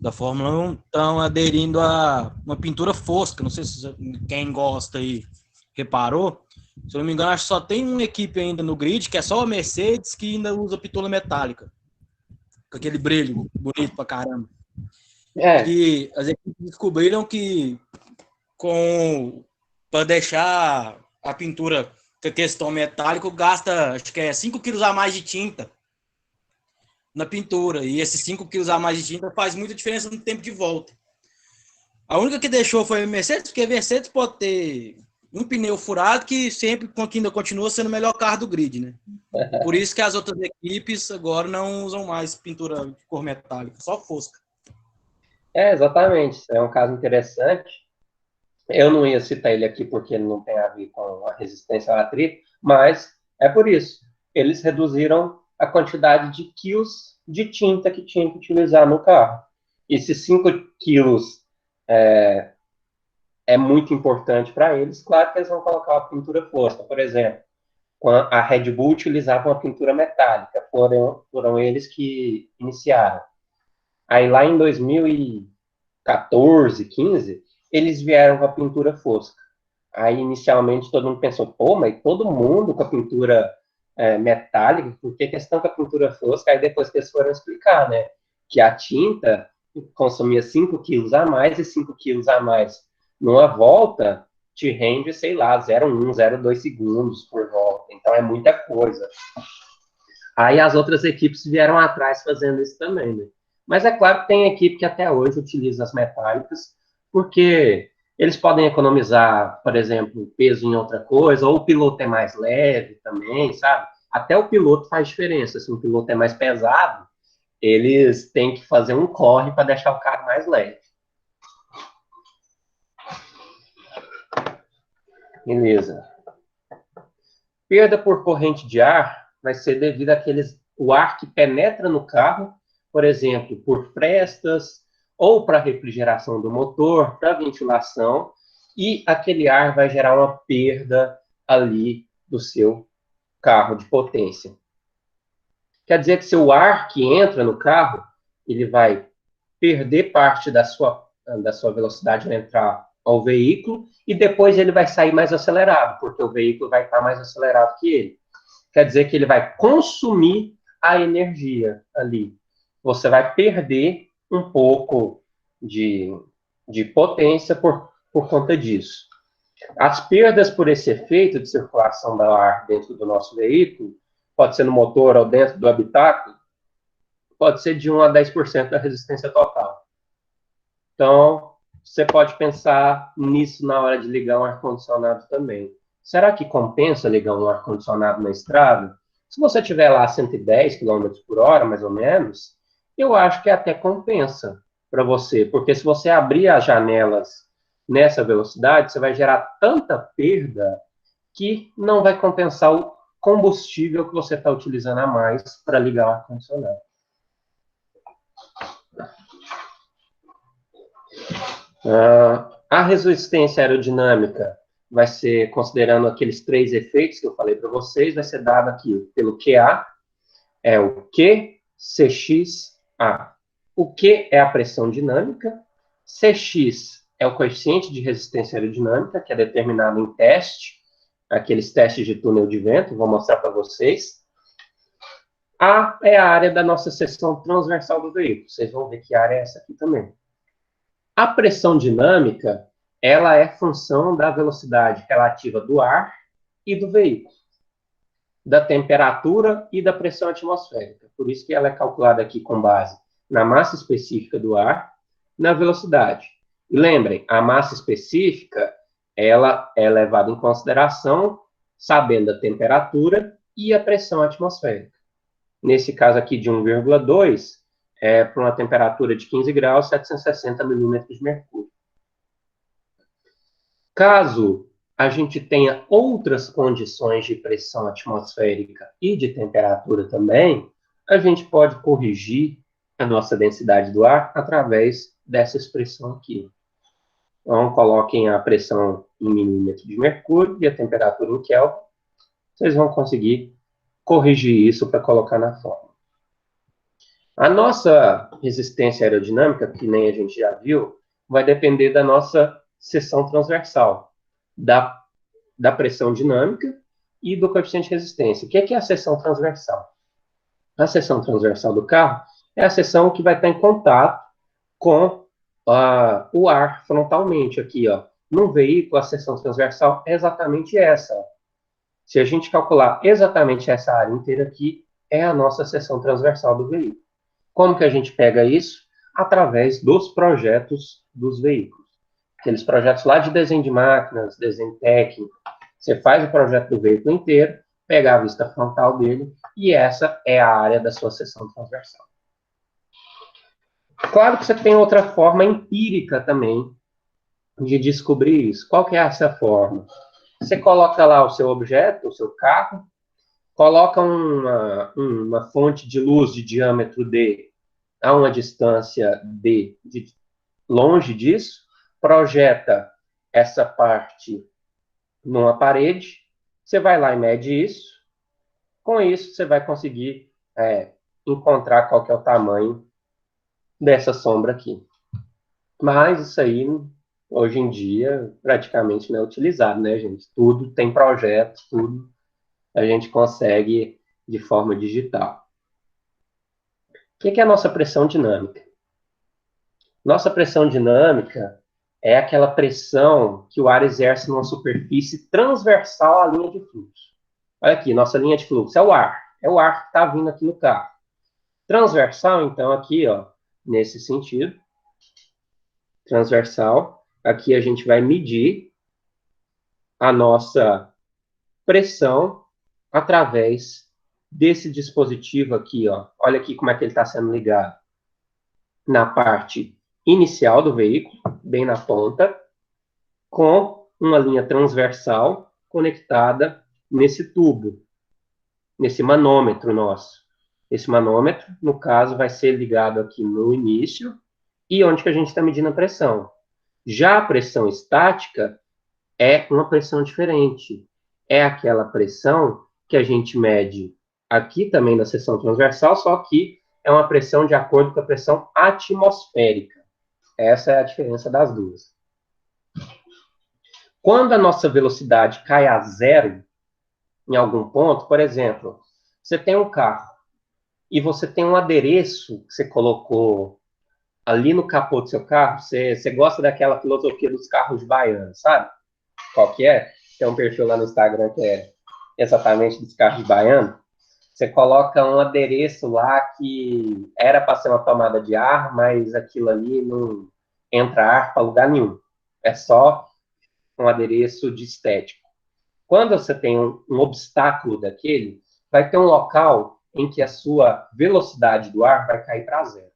da Fórmula 1 estão aderindo a uma pintura fosca. Não sei se quem gosta aí reparou. Se eu não me engano, acho que só tem uma equipe ainda no grid, que é só a Mercedes, que ainda usa pintura metálica. Com aquele brilho bonito pra caramba. Que as equipes descobriram que para deixar a pintura com questão metálico, gasta, acho que é 5 quilos a mais de tinta na pintura. E esses 5 quilos a mais de tinta faz muita diferença no tempo de volta. A única que deixou foi a Mercedes, porque a Mercedes pode ter um pneu furado que sempre ainda continua sendo o melhor carro do grid, né? Por isso que as outras equipes agora não usam mais pintura de cor metálica, só fosca. Exatamente. É um caso interessante. Eu não ia citar ele aqui porque ele não tem a ver com a resistência ao atrito, mas é por isso. Eles reduziram a quantidade de quilos de tinta que tinha que utilizar no carro. Esses 5 quilos é muito importante para eles. Claro que eles vão colocar uma pintura fosca. Por exemplo, a Red Bull utilizava uma pintura metálica. Foram eles que iniciaram. Aí lá em 2014, 15, eles vieram com a pintura fosca. Aí, inicialmente, todo mundo pensou, pô, mas todo mundo com a pintura metálica, por que questão com a pintura fosca? Aí depois que eles foram explicar, né, que a tinta consumia 5 quilos a mais, e 5 quilos a mais numa volta te rende, sei lá, 0,1, 0,2 segundos por volta. Então, é muita coisa. Aí as outras equipes vieram atrás fazendo isso também, né? Mas é claro que tem equipe que até hoje utiliza as metálicas, porque eles podem economizar, por exemplo, peso em outra coisa, ou o piloto é mais leve também, sabe? Até o piloto faz diferença. Se o piloto é mais pesado, eles têm que fazer um corre para deixar o carro mais leve. Beleza. Perda por corrente de ar vai ser devido àqueles, o ar que penetra no carro, por exemplo, por frestas, ou para refrigeração do motor, para ventilação, e aquele ar vai gerar uma perda ali do seu carro de potência. Quer dizer que se o ar que entra no carro, ele vai perder parte da sua velocidade ao entrar ao veículo e depois ele vai sair mais acelerado, porque o veículo vai estar mais acelerado que ele. Quer dizer que ele vai consumir a energia ali. Você vai perder um pouco de potência por conta disso. As perdas por esse efeito de circulação do ar dentro do nosso veículo, pode ser no motor ou dentro do habitáculo, pode ser de 1 a 10% da resistência total. Então, você pode pensar nisso na hora de ligar um ar-condicionado também. Será que compensa ligar um ar-condicionado na estrada? Se você estiver lá a 110 km por hora, mais ou menos, eu acho que até compensa para você, porque se você abrir as janelas nessa velocidade, você vai gerar tanta perda que não vai compensar o combustível que você está utilizando a mais para ligar o ar-condicionado. A resistência aerodinâmica vai ser, considerando aqueles 3 efeitos que eu falei para vocês, vai ser dada aqui pelo QA, é o Q, CX, A. O Q é a pressão dinâmica, CX é o coeficiente de resistência aerodinâmica, que é determinado em teste, aqueles testes de túnel de vento, vou mostrar para vocês. A é a área da nossa seção transversal do veículo, vocês vão ver que área é essa aqui também. A pressão dinâmica, ela é função da velocidade relativa do ar e do veículo, da temperatura e da pressão atmosférica. Por isso que ela é calculada aqui com base na massa específica do ar, na velocidade. E lembrem, a massa específica, ela é levada em consideração sabendo a temperatura e a pressão atmosférica. Nesse caso aqui de 1,2, para uma temperatura de 15 graus, 760 milímetros de mercúrio. Caso a gente tenha outras condições de pressão atmosférica e de temperatura também, a gente pode corrigir a nossa densidade do ar através dessa expressão aqui. Então, coloquem a pressão em milímetro de mercúrio e a temperatura em Kelvin. Vocês vão conseguir corrigir isso para colocar na fórmula. A nossa resistência aerodinâmica, que nem a gente já viu, vai depender da nossa seção transversal, da pressão dinâmica e do coeficiente de resistência. O que é a seção transversal? A seção transversal do carro é a seção que vai estar em contato com o ar frontalmente aqui, ó. Num veículo, a seção transversal é exatamente essa. Se a gente calcular exatamente essa área inteira aqui, é a nossa seção transversal do veículo. Como que a gente pega isso? Através dos projetos dos veículos. Aqueles projetos lá de desenho de máquinas, desenho técnico. Você faz o projeto do veículo inteiro, pega a vista frontal dele, e essa é a área da sua seção transversal. Claro que você tem outra forma empírica também de descobrir isso. Qual que é essa forma? Você coloca lá o seu objeto, o seu carro, coloca uma fonte de luz de diâmetro D a uma distância D longe disso, projeta essa parte numa parede, você vai lá e mede isso. Com isso, você vai conseguir encontrar qual que é o tamanho dessa sombra aqui. Mas isso aí, hoje em dia, praticamente não é utilizado, né, gente? Tudo tem projeto, tudo a gente consegue de forma digital. O que é a nossa pressão dinâmica? Nossa pressão dinâmica é aquela pressão que o ar exerce numa superfície transversal à linha de fluxo. Olha aqui, nossa linha de fluxo é o ar. É o ar que está vindo aqui no carro. Transversal, então, aqui, ó, nesse sentido. Transversal. Aqui a gente vai medir a nossa pressão através desse dispositivo aqui, ó. Olha aqui como é que ele está sendo ligado. Na parte inicial do veículo, bem na ponta, com uma linha transversal conectada nesse tubo, nesse manômetro nosso. Esse manômetro, no caso, vai ser ligado aqui no início e onde que a gente está medindo a pressão. Já a pressão estática é uma pressão diferente. É aquela pressão que a gente mede aqui também na seção transversal, só que é uma pressão de acordo com a pressão atmosférica. Essa é a diferença das duas. Quando a nossa velocidade cai a zero em algum ponto, por exemplo, você tem um carro e você tem um adereço que você colocou ali no capô do seu carro, você gosta daquela filosofia dos carros baianos, sabe? Qual que é? Tem um perfil lá no Instagram que é exatamente dos carros baianos. Você coloca um adereço lá que era para ser uma tomada de ar, mas aquilo ali não entra ar para lugar nenhum. É só um adereço de estético. Quando você tem um obstáculo daquele, vai ter um local em que a sua velocidade do ar vai cair para zero.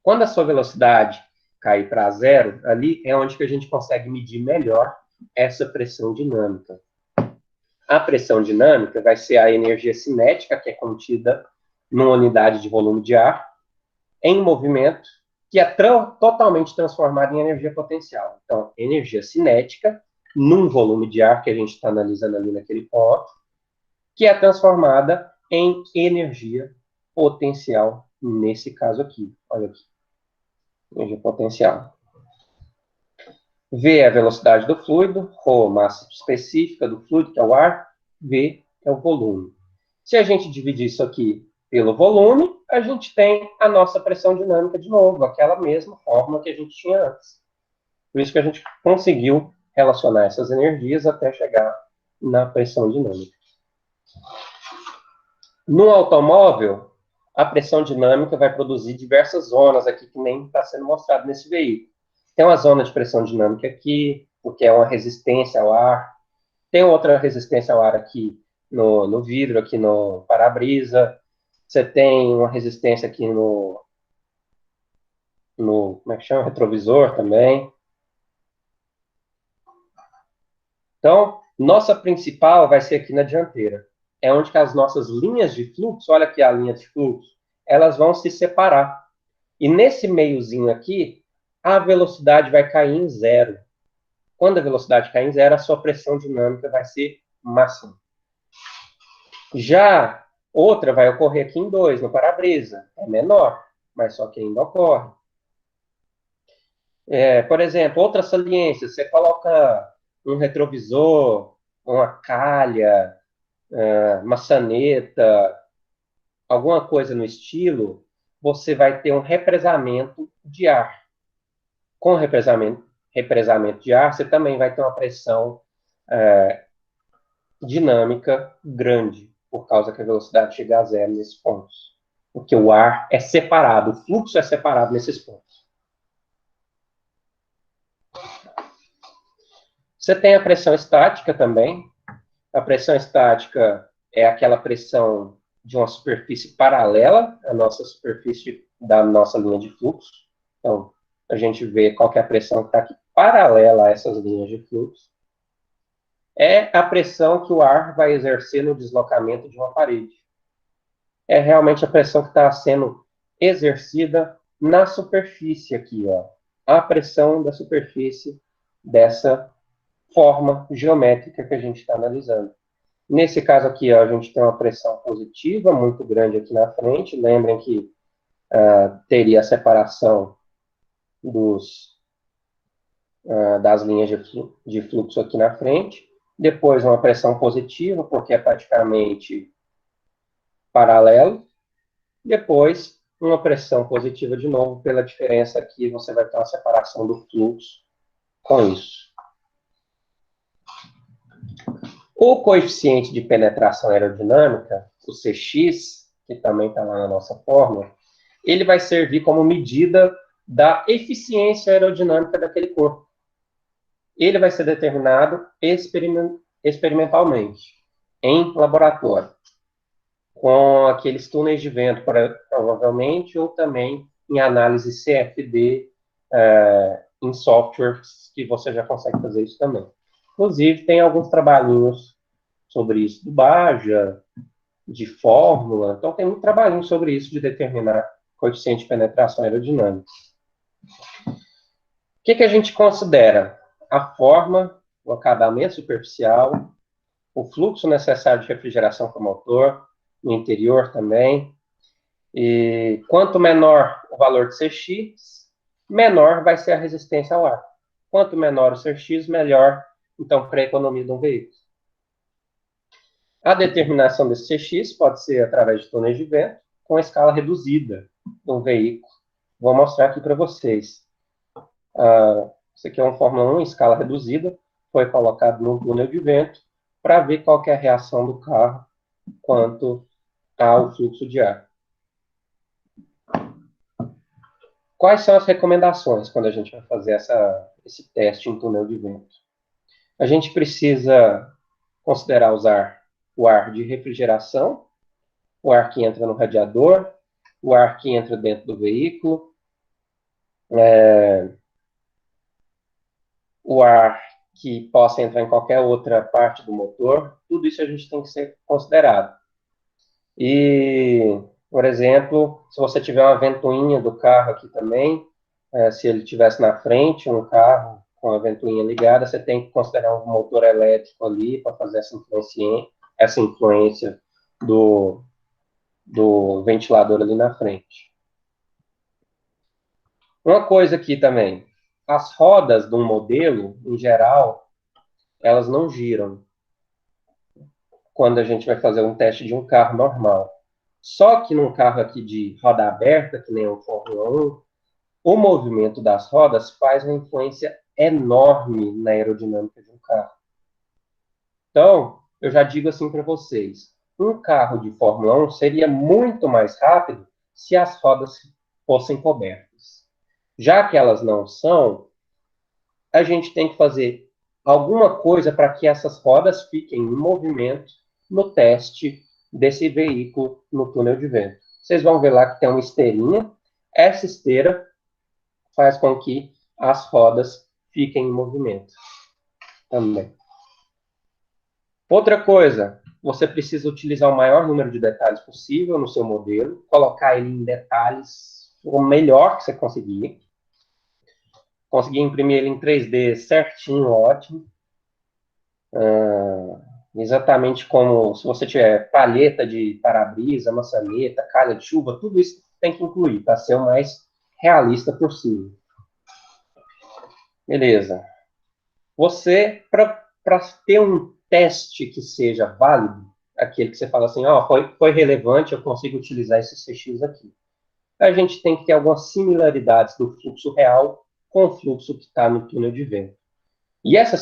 Quando a sua velocidade cair para zero, ali é onde que a gente consegue medir melhor essa pressão dinâmica. A pressão dinâmica vai ser a energia cinética, que é contida numa unidade de volume de ar, em movimento, que é totalmente transformada em energia potencial. Então, energia cinética, num volume de ar que a gente está analisando ali naquele ponto, que é transformada em energia potencial, nesse caso aqui. Olha aqui. Energia potencial. V é a velocidade do fluido, ρ, massa específica do fluido, que é o ar, V é o volume. Se a gente dividir isso aqui pelo volume, a gente tem a nossa pressão dinâmica de novo, aquela mesma fórmula que a gente tinha antes. Por isso que a gente conseguiu relacionar essas energias até chegar na pressão dinâmica. No automóvel, a pressão dinâmica vai produzir diversas zonas aqui, que nem está sendo mostrado nesse veículo. Tem uma zona de pressão dinâmica aqui, porque é uma resistência ao ar. Tem outra resistência ao ar aqui no vidro, aqui no para-brisa. Você tem uma resistência aqui no como é que chama? Retrovisor também. Então, nossa principal vai ser aqui na dianteira. É onde que as nossas linhas de fluxo, olha aqui a linha de fluxo, elas vão se separar. E nesse meiozinho aqui, a velocidade vai cair em zero. Quando a velocidade cair em zero, a sua pressão dinâmica vai ser máxima. Já outra vai ocorrer aqui em 2, no para-brisa. É menor, mas só que ainda ocorre. Por exemplo, outra saliência, você coloca um retrovisor, uma calha, maçaneta, alguma coisa no estilo, você vai ter um represamento de ar. Com represamento de ar, você também vai ter uma pressão dinâmica grande, por causa que a velocidade chega a zero nesses pontos. Porque o ar é separado, o fluxo é separado nesses pontos. Você tem a pressão estática também. A pressão estática é aquela pressão de uma superfície paralela à nossa superfície da nossa linha de fluxo. Então, a gente vê qual que é a pressão que está aqui paralela a essas linhas de fluxo. É a pressão que o ar vai exercer no deslocamento de uma parede. É realmente a pressão que está sendo exercida na superfície aqui, ó. A pressão da superfície dessa forma geométrica que a gente está analisando. Nesse caso aqui, ó, a gente tem uma pressão positiva muito grande aqui na frente. Lembrem que teria a separação das linhas de fluxo aqui na frente. Depois uma pressão positiva, porque é praticamente paralelo. Depois uma pressão positiva de novo, pela diferença aqui, você vai ter uma separação do fluxo com isso. O coeficiente de penetração aerodinâmica, o Cx, que também está lá na nossa fórmula, ele vai servir como medida da eficiência aerodinâmica daquele corpo. Ele vai ser determinado experimentalmente, em laboratório, com aqueles túneis de vento, provavelmente, ou também em análise CFD, em softwares, que você já consegue fazer isso também. Inclusive, tem alguns trabalhinhos sobre isso do Baja, de fórmula. Então, tem muito trabalhinho sobre isso, de determinar coeficiente de penetração aerodinâmica. O que a gente considera? A forma, o acabamento superficial, o fluxo necessário de refrigeração para o motor, no interior também. E quanto menor o valor de Cx, menor vai ser a resistência ao ar. Quanto menor o Cx, melhor, então, para a economia de um veículo. A determinação desse Cx pode ser através de túneis de vento, com escala reduzida de um veículo. Vou mostrar aqui para vocês. Isso aqui é uma Fórmula 1 em escala reduzida, foi colocado no túnel de vento, para ver qual que é a reação do carro quanto ao fluxo de ar. Quais são as recomendações quando a gente vai fazer esse teste em túnel de vento? A gente precisa considerar usar o ar de refrigeração, o ar que entra no radiador, o ar que entra dentro do veículo, o ar que possa entrar em qualquer outra parte do motor. Tudo isso a gente tem que ser considerado. E, por exemplo, se você tiver uma ventoinha do carro aqui também, Se ele tivesse na frente, um carro com a ventoinha ligada, você tem que considerar um motor elétrico ali para fazer essa influência do ventilador ali na frente. Uma coisa aqui também, as rodas de um modelo, em geral, elas não giram quando a gente vai fazer um teste de um carro normal. Só que num carro aqui de roda aberta, que nem o Fórmula 1, o movimento das rodas faz uma influência enorme na aerodinâmica de um carro. Então, eu já digo assim para vocês, um carro de Fórmula 1 seria muito mais rápido se as rodas fossem cobertas. Já que elas não são, a gente tem que fazer alguma coisa para que essas rodas fiquem em movimento no teste desse veículo no túnel de vento. Vocês vão ver lá que tem uma esteirinha. Essa esteira faz com que as rodas fiquem em movimento também. Outra coisa, você precisa utilizar o maior número de detalhes possível no seu modelo, colocar ele em detalhes o melhor que você conseguir. Conseguir imprimir ele em 3D certinho, ótimo. Exatamente como se você tiver palheta de para-brisa, maçaneta, calha de chuva, tudo isso tem que incluir para ser o mais realista possível. Beleza. Você, para ter um teste que seja válido, aquele que você fala assim, foi relevante, eu consigo utilizar esse CX aqui. A gente tem que ter algumas similaridades do fluxo real com o fluxo que está no túnel de vento. E essa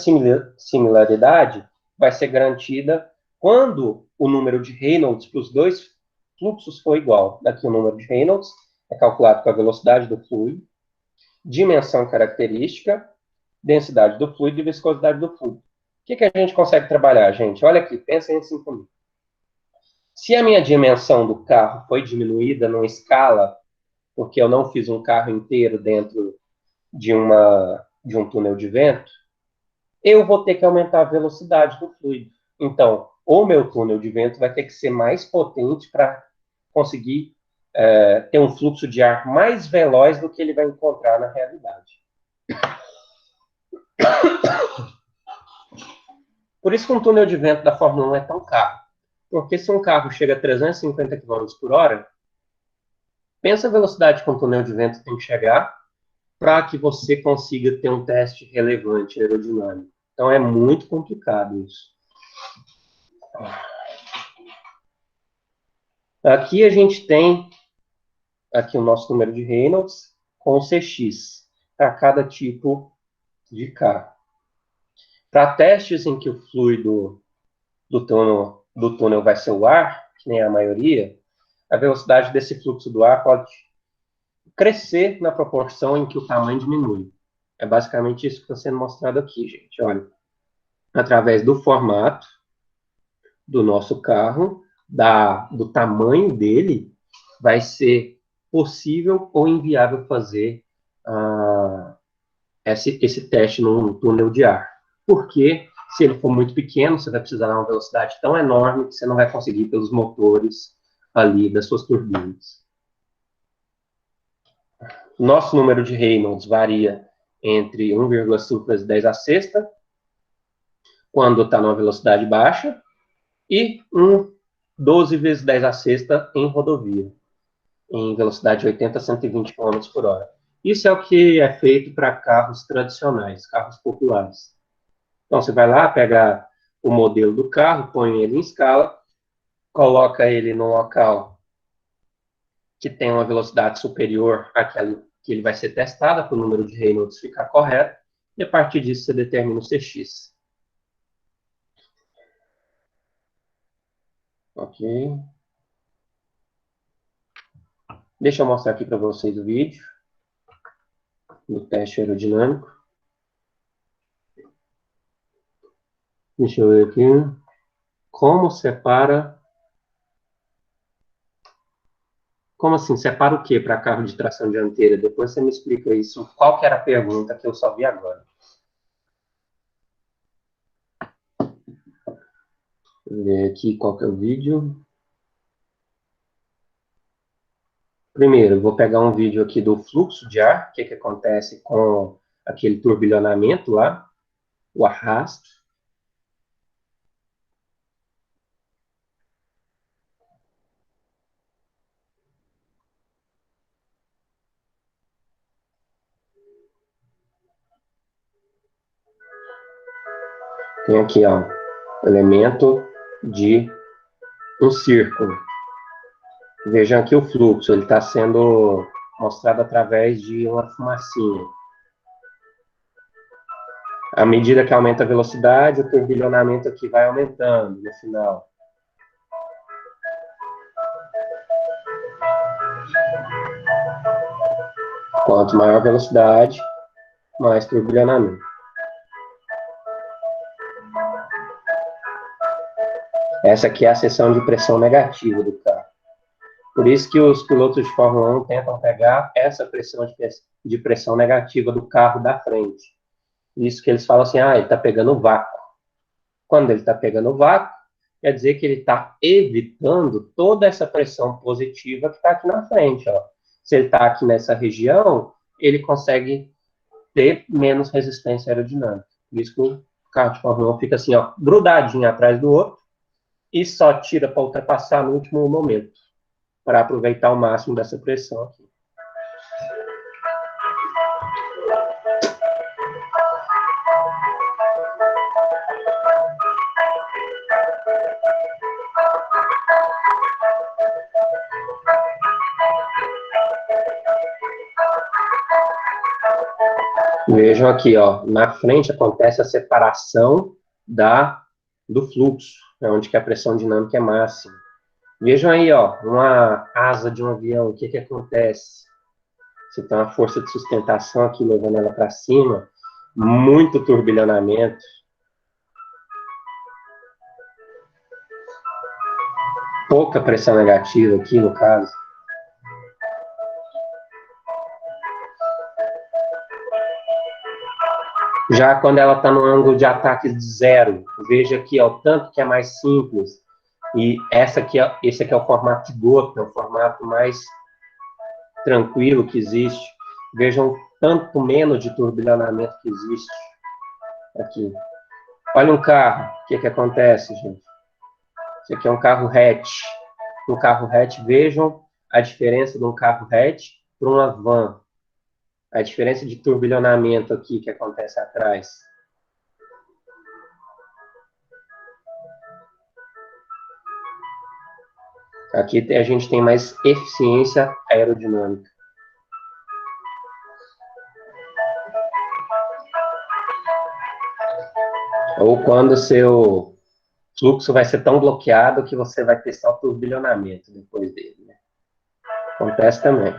similaridade vai ser garantida quando o número de Reynolds para os dois fluxos for igual. Aqui o número de Reynolds é calculado com a velocidade do fluido, dimensão característica, densidade do fluido e viscosidade do fluido. O que a gente consegue trabalhar, gente? Olha aqui, pensem assim comigo. Se a minha dimensão do carro foi diminuída numa escala, porque eu não fiz um carro inteiro dentro de um túnel de vento, eu vou ter que aumentar a velocidade do fluido. Então, o meu túnel de vento vai ter que ser mais potente para conseguir ter um fluxo de ar mais veloz do que ele vai encontrar na realidade. Por isso que um túnel de vento da Fórmula 1 é tão caro. Porque se um carro chega a 350 km por hora, pensa a velocidade que um túnel de vento tem que chegar para que você consiga ter um teste relevante aerodinâmico. Então é muito complicado isso. Aqui a gente tem aqui o nosso número de Reynolds com o CX para cada tipo de carro. Para testes em que o fluido do túnel vai ser o ar, que nem a maioria, a velocidade desse fluxo do ar pode crescer na proporção em que o tamanho diminui. É basicamente isso que está sendo mostrado aqui, gente. Olha, através do formato do nosso carro, do tamanho dele, vai ser possível ou inviável fazer esse teste num túnel de ar. Porque se ele for muito pequeno, você vai precisar de uma velocidade tão enorme que você não vai conseguir pelos motores ali das suas turbinas. Nosso número de Reynolds varia entre 1,5 vezes 10 a sexta, quando está numa velocidade baixa, e 12 vezes 10 a sexta em rodovia, em velocidade de 80 a 120 km por hora. Isso é o que é feito para carros tradicionais, carros populares. Então, você vai lá, pega o modelo do carro, põe ele em escala, coloca ele no local que tem uma velocidade superior àquela que ele vai ser testada, para o número de Reynolds ficar correto, e a partir disso você determina o CX. Ok. Deixa eu mostrar aqui para vocês o vídeo do teste aerodinâmico. Deixa eu ver aqui. Como separa... Como assim? Separa o que para carro de tração dianteira? Depois você me explica isso. Qual que era a pergunta que eu só vi agora? Vou ver aqui qual que é o vídeo. Primeiro, eu vou pegar um vídeo aqui do fluxo de ar, o que acontece com aquele turbilhonamento lá, o arrasto. Tem aqui, ó, elemento de um círculo. Vejam aqui o fluxo, ele está sendo mostrado através de uma fumacinha. À medida que aumenta a velocidade, o turbilhonamento aqui vai aumentando no final. Quanto maior a velocidade, mais turbilhonamento. Essa aqui é a seção de pressão negativa do carro. Por isso que os pilotos de Fórmula 1 tentam pegar essa pressão de pressão negativa do carro da frente. Isso que eles falam assim, ele está pegando vácuo. Quando ele está pegando vácuo, quer dizer que ele está evitando toda essa pressão positiva que está aqui na frente. Ó. Se ele está aqui nessa região, ele consegue ter menos resistência aerodinâmica. Por isso que o carro de Fórmula 1 fica assim, ó, grudadinho atrás do outro e só tira para ultrapassar no último momento, para aproveitar o máximo dessa pressão aqui. Vejam aqui, ó, na frente acontece a separação do fluxo, onde que a pressão dinâmica é máxima. Vejam aí, ó, uma asa de um avião, o que que acontece? Você tem uma força de sustentação aqui levando ela para cima, muito turbilhonamento. Pouca pressão negativa aqui, no caso. Já quando ela está no ângulo de ataque de zero, veja aqui, ó, o tanto que é mais simples. E esse aqui é o formato de gota, é o formato mais tranquilo que existe. Vejam tanto menos de turbilhonamento que existe aqui. Olha um carro, o que acontece, gente? Esse aqui é um carro hatch. Um carro hatch, vejam a diferença de um carro hatch para uma van. A diferença de turbilhonamento aqui que acontece atrás. Aqui a gente tem mais eficiência aerodinâmica. Ou quando o seu fluxo vai ser tão bloqueado que você vai ter só turbilhonamento depois dele. Né? Acontece também.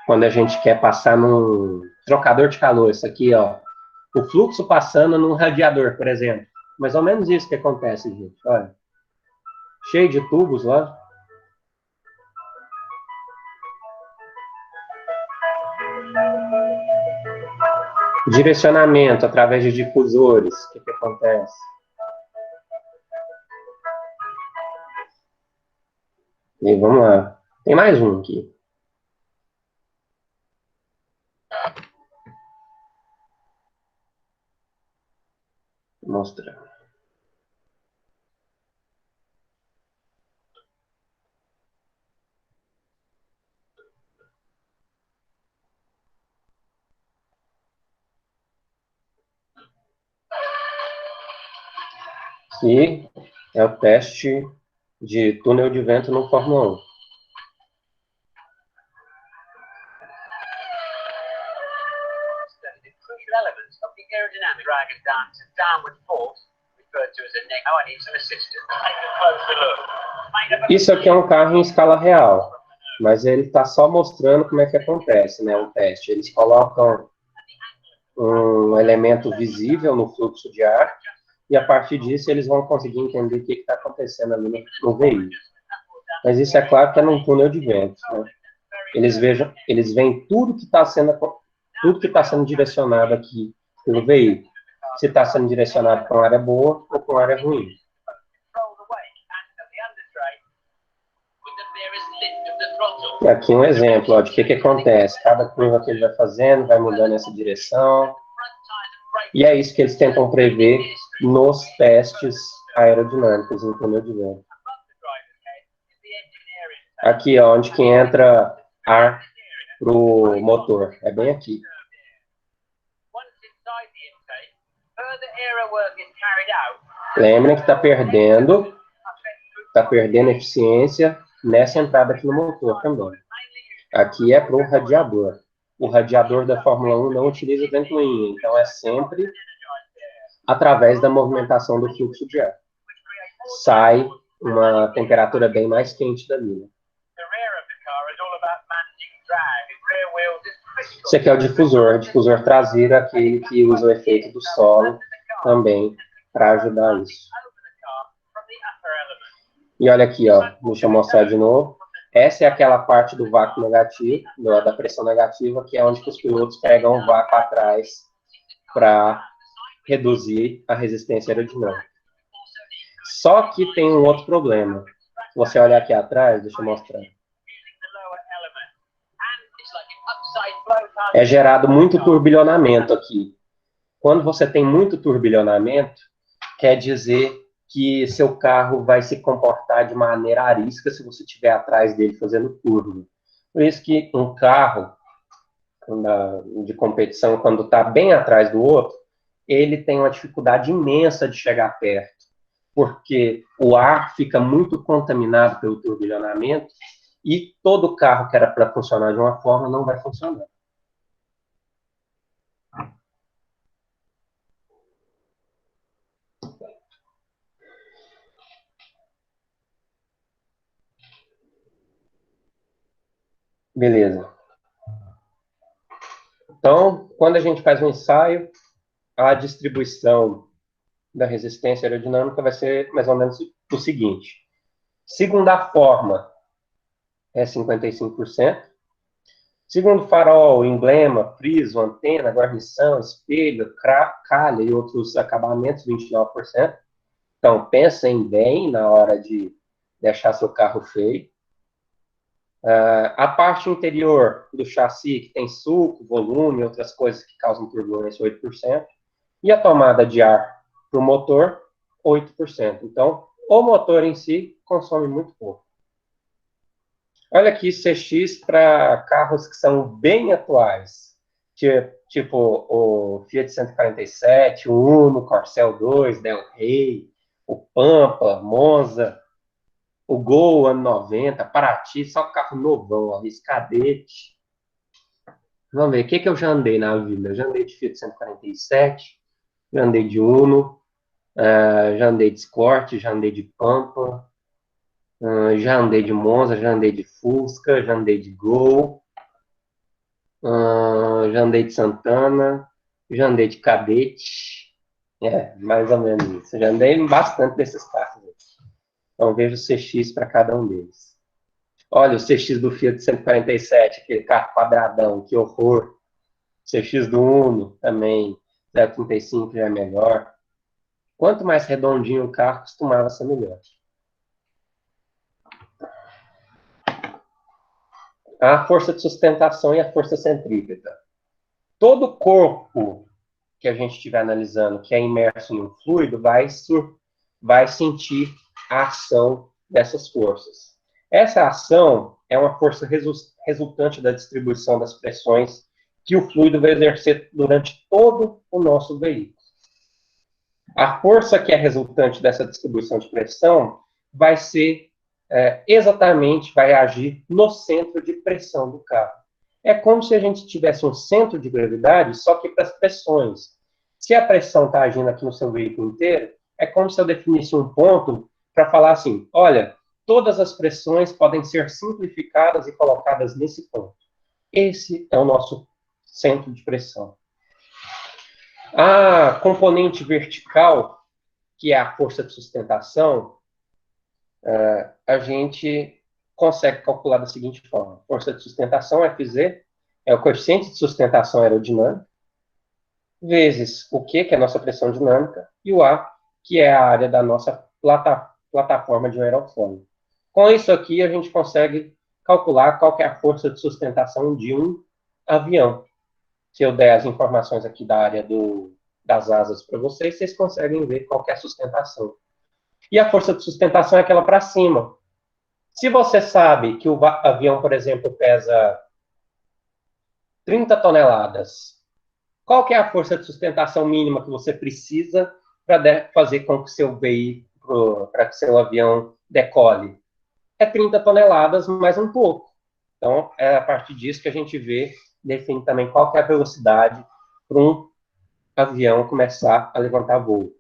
Quando a gente quer passar num trocador de calor, isso aqui, ó, o fluxo passando num radiador, por exemplo. Mais ou menos isso que acontece, gente. Olha, cheio de tubos lá. Direcionamento através de difusores. O que acontece? E vamos lá. Tem mais um aqui. Vou mostrar. Aqui é o teste de túnel de vento no Fórmula 1. Isso aqui é um carro em escala real, mas ele está só mostrando como é que acontece, né, o teste. Eles colocam um elemento visível no fluxo de ar e a partir disso eles vão conseguir entender o que está acontecendo ali no veículo. Mas isso é claro que é num túnel de vento, né? Eles veem tudo que está sendo direcionado aqui pelo veículo. Se está sendo direcionado para uma área boa ou para uma área ruim. E aqui um exemplo ó, de que acontece. Cada curva que ele vai fazendo vai mudando essa direção. E é isso que eles tentam prever nos testes aerodinâmicos em túnel de vento. Aqui, ó, onde que entra ar para o motor. É bem aqui. Lembrem que está perdendo eficiência nessa entrada aqui no motor também. Aqui é para o radiador. O radiador da Fórmula 1 não utiliza ventoinha, então é sempre através da movimentação do fluxo de ar. Sai uma temperatura bem mais quente da linha. Esse aqui é o difusor. O difusor traseiro é aquele que usa o efeito do solo também para ajudar isso. E olha aqui, ó, deixa eu mostrar de novo. Essa é aquela parte do vácuo negativo, da pressão negativa, que é onde que os pilotos pegam o vácuo atrás para reduzir a resistência aerodinâmica. Só que tem um outro problema. Se você olhar aqui atrás, deixa eu mostrar. É gerado muito turbilhonamento aqui. Quando você tem muito turbilhonamento, quer dizer que seu carro vai se comportar de maneira arisca se você estiver atrás dele fazendo curva. Por isso que um carro de competição, quando está bem atrás do outro, ele tem uma dificuldade imensa de chegar perto, porque o ar fica muito contaminado pelo turbilhonamento e todo carro que era para funcionar de uma forma não vai funcionar. Beleza. Então, quando a gente faz um ensaio, a distribuição da resistência aerodinâmica vai ser mais ou menos o seguinte. Segunda forma é 55%. Segundo farol, emblema, friso, antena, guarnição, espelho, calha e outros acabamentos, 29%. Então, pensem bem na hora de deixar seu carro feio. A parte interior do chassi, que tem sulco, volume e outras coisas que causam turbulência, 8%. E a tomada de ar para o motor, 8%. Então, o motor em si consome muito pouco. Olha aqui CX para carros que são bem atuais. Tipo o Fiat 147, o Uno, Corcel 2, Del Rey, o Pampa, Monza, o Gol, ano 90, Paraty, só carro novão, ó, Cadete. Vamos ver, o que eu já andei na vida? Eu já andei de Fiat 147, já andei de Uno, já andei de Escort, já andei de Pampa, já andei de Monza, já andei de Fusca, já andei de Gol, já andei de Santana, já andei de Cadete, mais ou menos isso. Já andei bastante desses carros. Então, vejo o CX para cada um deles. Olha o CX do Fiat 147, aquele carro quadradão, que horror. CX do Uno também, 035 já é melhor. Quanto mais redondinho o carro, costumava ser melhor. A força de sustentação e a força centrípeta. Todo corpo que a gente estiver analisando, que é imerso em um fluido, vai sentir a ação dessas forças. Essa ação é uma força resultante da distribuição das pressões que o fluido vai exercer durante todo o nosso veículo. A força que é resultante dessa distribuição de pressão vai ser vai agir no centro de pressão do carro. É como se a gente tivesse um centro de gravidade, só que para as pressões. Se a pressão está agindo aqui no seu veículo inteiro, é como se eu definisse um ponto para falar assim, olha, todas as pressões podem ser simplificadas e colocadas nesse ponto. Esse é o nosso centro de pressão. A componente vertical, que é a força de sustentação, a gente consegue calcular da seguinte forma. Força de sustentação, FZ, é o coeficiente de sustentação aerodinâmica, vezes o Q, que é a nossa pressão dinâmica, e o A, que é a área da nossa plataforma de um aerofólio. Com isso aqui, a gente consegue calcular qual que é a força de sustentação de um avião. Se eu der as informações aqui da área das asas para vocês, vocês conseguem ver qual que é a sustentação. E a força de sustentação é aquela para cima. Se você sabe que o avião, por exemplo, pesa 30 toneladas, qual que é a força de sustentação mínima que você precisa para fazer com que seu veículo, para que seu avião decole? É 30 toneladas mais um pouco. Então, é a partir disso que a gente define também qual que é a velocidade para um avião começar a levantar voo.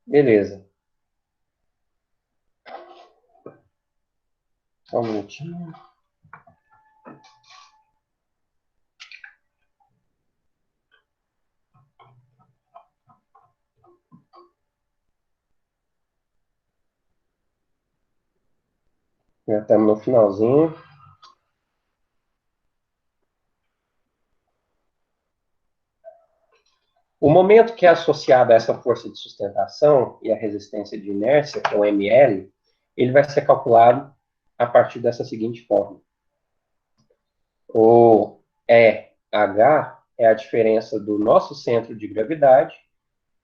Beleza. Só um minutinho. Já estamos no finalzinho. O momento que é associado a essa força de sustentação e a resistência de inércia, que é o ml, ele vai ser calculado a partir dessa seguinte forma. O EH é a diferença do nosso centro de gravidade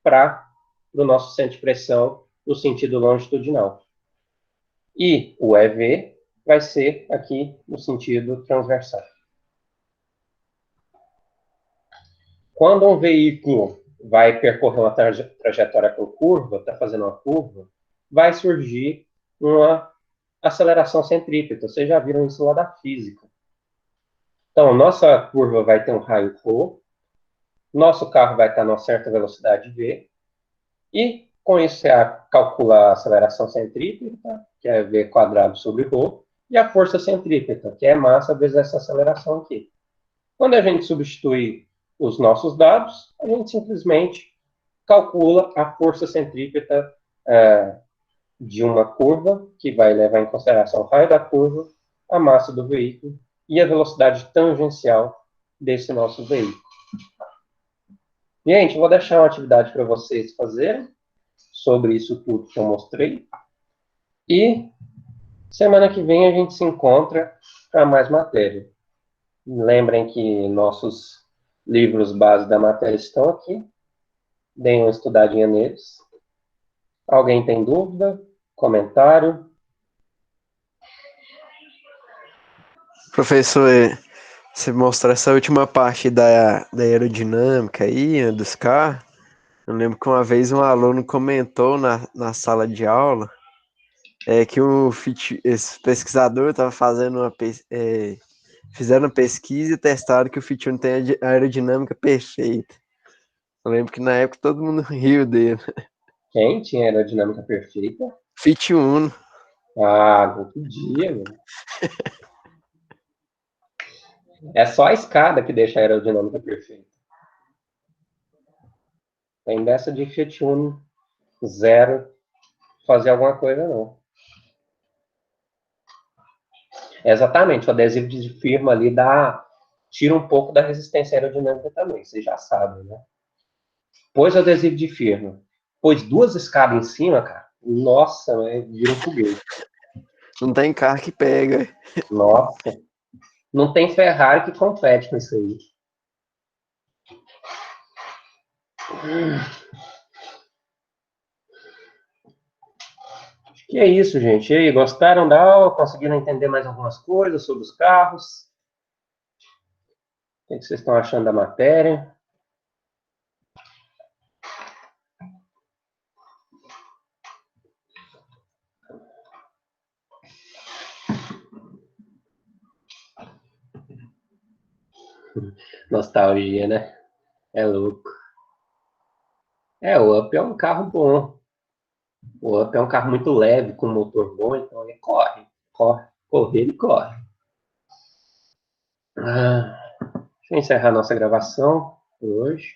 para o nosso centro de pressão no sentido longitudinal. E o EV vai ser aqui no sentido transversal. Quando um veículo vai percorrer uma trajetória com curva, está fazendo uma curva, vai surgir uma aceleração centrípeta. Vocês já viram isso lá da física. Então, nossa curva vai ter um raio ρ, nosso carro vai estar numa certa velocidade v, e com isso você calcula a aceleração centrípeta, que é v quadrado sobre ρ, e a força centrípeta, que é massa vezes essa aceleração aqui. Quando a gente substitui os nossos dados, a gente simplesmente calcula a força centrípeta de uma curva, que vai levar em consideração o raio da curva, a massa do veículo e a velocidade tangencial desse nosso veículo. Gente, eu vou deixar uma atividade para vocês fazerem sobre isso tudo que eu mostrei. E semana que vem a gente se encontra para mais matéria. Lembrem que nossos livros base da matéria estão aqui. Deem uma estudadinha neles. Alguém tem dúvida? Comentário? Professor, você mostrou essa última parte da aerodinâmica aí, dos carros. Eu lembro que uma vez um aluno comentou na sala de aula que esse pesquisador estava fazendo fizeram uma pesquisa e testaram que o Fiat Uno tem a aerodinâmica perfeita. Eu lembro que na época todo mundo riu dele. Quem tinha aerodinâmica perfeita? Fiat Uno. Ah, não podia, mano. É só a escada que deixa a aerodinâmica perfeita. Tem dessa de Fiat Uno zero fazer alguma coisa, não. Exatamente, o adesivo de firma ali tira um pouco da resistência aerodinâmica também, vocês já sabem, né? Pôs o adesivo de firma, pôs 2 escadas em cima, cara, nossa, vira um foguete. Não tem carro que pega. Nossa, não tem Ferrari que compete com isso aí. Acho que é isso, gente. E aí, gostaram da aula? Conseguiram entender mais algumas coisas sobre os carros? O que vocês estão achando da matéria? Nostalgia, né? É louco. O Up é um carro bom. O Up é um carro muito leve, com motor bom, então ele corre. Correr, ele corre. Deixa eu encerrar nossa gravação por hoje.